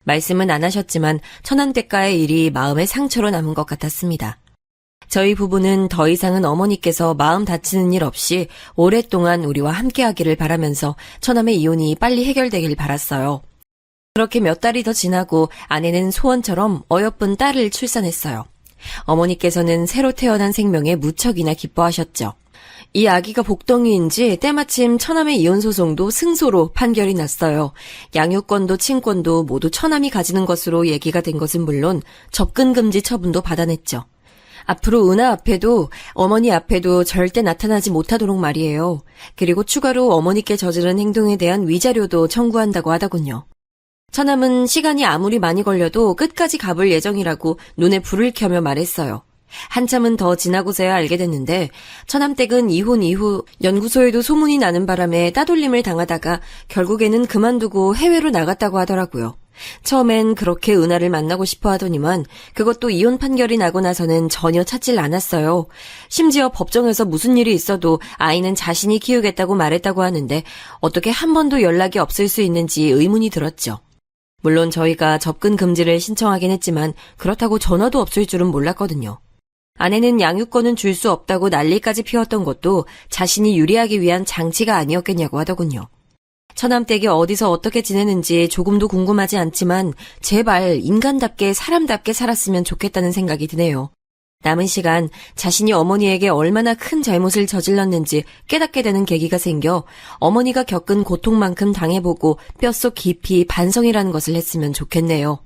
말씀은 안 하셨지만 처남댁과의 일이 마음의 상처로 남은 것 같았습니다. 저희 부부는 더 이상은 어머니께서 마음 다치는 일 없이 오랫동안 우리와 함께하기를 바라면서 처남의 이혼이 빨리 해결되길 바랐어요. 그렇게 몇 달이 더 지나고 아내는 소원처럼 어여쁜 딸을 출산했어요. 어머니께서는 새로 태어난 생명에 무척이나 기뻐하셨죠. 이 아기가 복덩이인지 때마침 처남의 이혼 소송도 승소로 판결이 났어요. 양육권도 친권도 모두 처남이 가지는 것으로 얘기가 된 것은 물론 접근 금지 처분도 받아냈죠. 앞으로 은하 앞에도 어머니 앞에도 절대 나타나지 못하도록 말이에요. 그리고 추가로 어머니께 저지른 행동에 대한 위자료도 청구한다고 하더군요. 처남은 시간이 아무리 많이 걸려도 끝까지 가볼 예정이라고 눈에 불을 켜며 말했어요. 한참은 더 지나고서야 알게 됐는데 처남댁은 이혼 이후 연구소에도 소문이 나는 바람에 따돌림을 당하다가 결국에는 그만두고 해외로 나갔다고 하더라고요. 처음엔 그렇게 은하를 만나고 싶어 하더니만 그것도 이혼 판결이 나고 나서는 전혀 찾질 않았어요. 심지어 법정에서 무슨 일이 있어도 아이는 자신이 키우겠다고 말했다고 하는데 어떻게 한 번도 연락이 없을 수 있는지 의문이 들었죠. 물론 저희가 접근 금지를 신청하긴 했지만 그렇다고 전화도 없을 줄은 몰랐거든요. 아내는 양육권은 줄 수 없다고 난리까지 피웠던 것도 자신이 유리하기 위한 장치가 아니었겠냐고 하더군요. 처남댁이 어디서 어떻게 지내는지 조금도 궁금하지 않지만 제발 인간답게 사람답게 살았으면 좋겠다는 생각이 드네요. 남은 시간 자신이 어머니에게 얼마나 큰 잘못을 저질렀는지 깨닫게 되는 계기가 생겨 어머니가 겪은 고통만큼 당해보고 뼛속 깊이 반성이라는 것을 했으면 좋겠네요.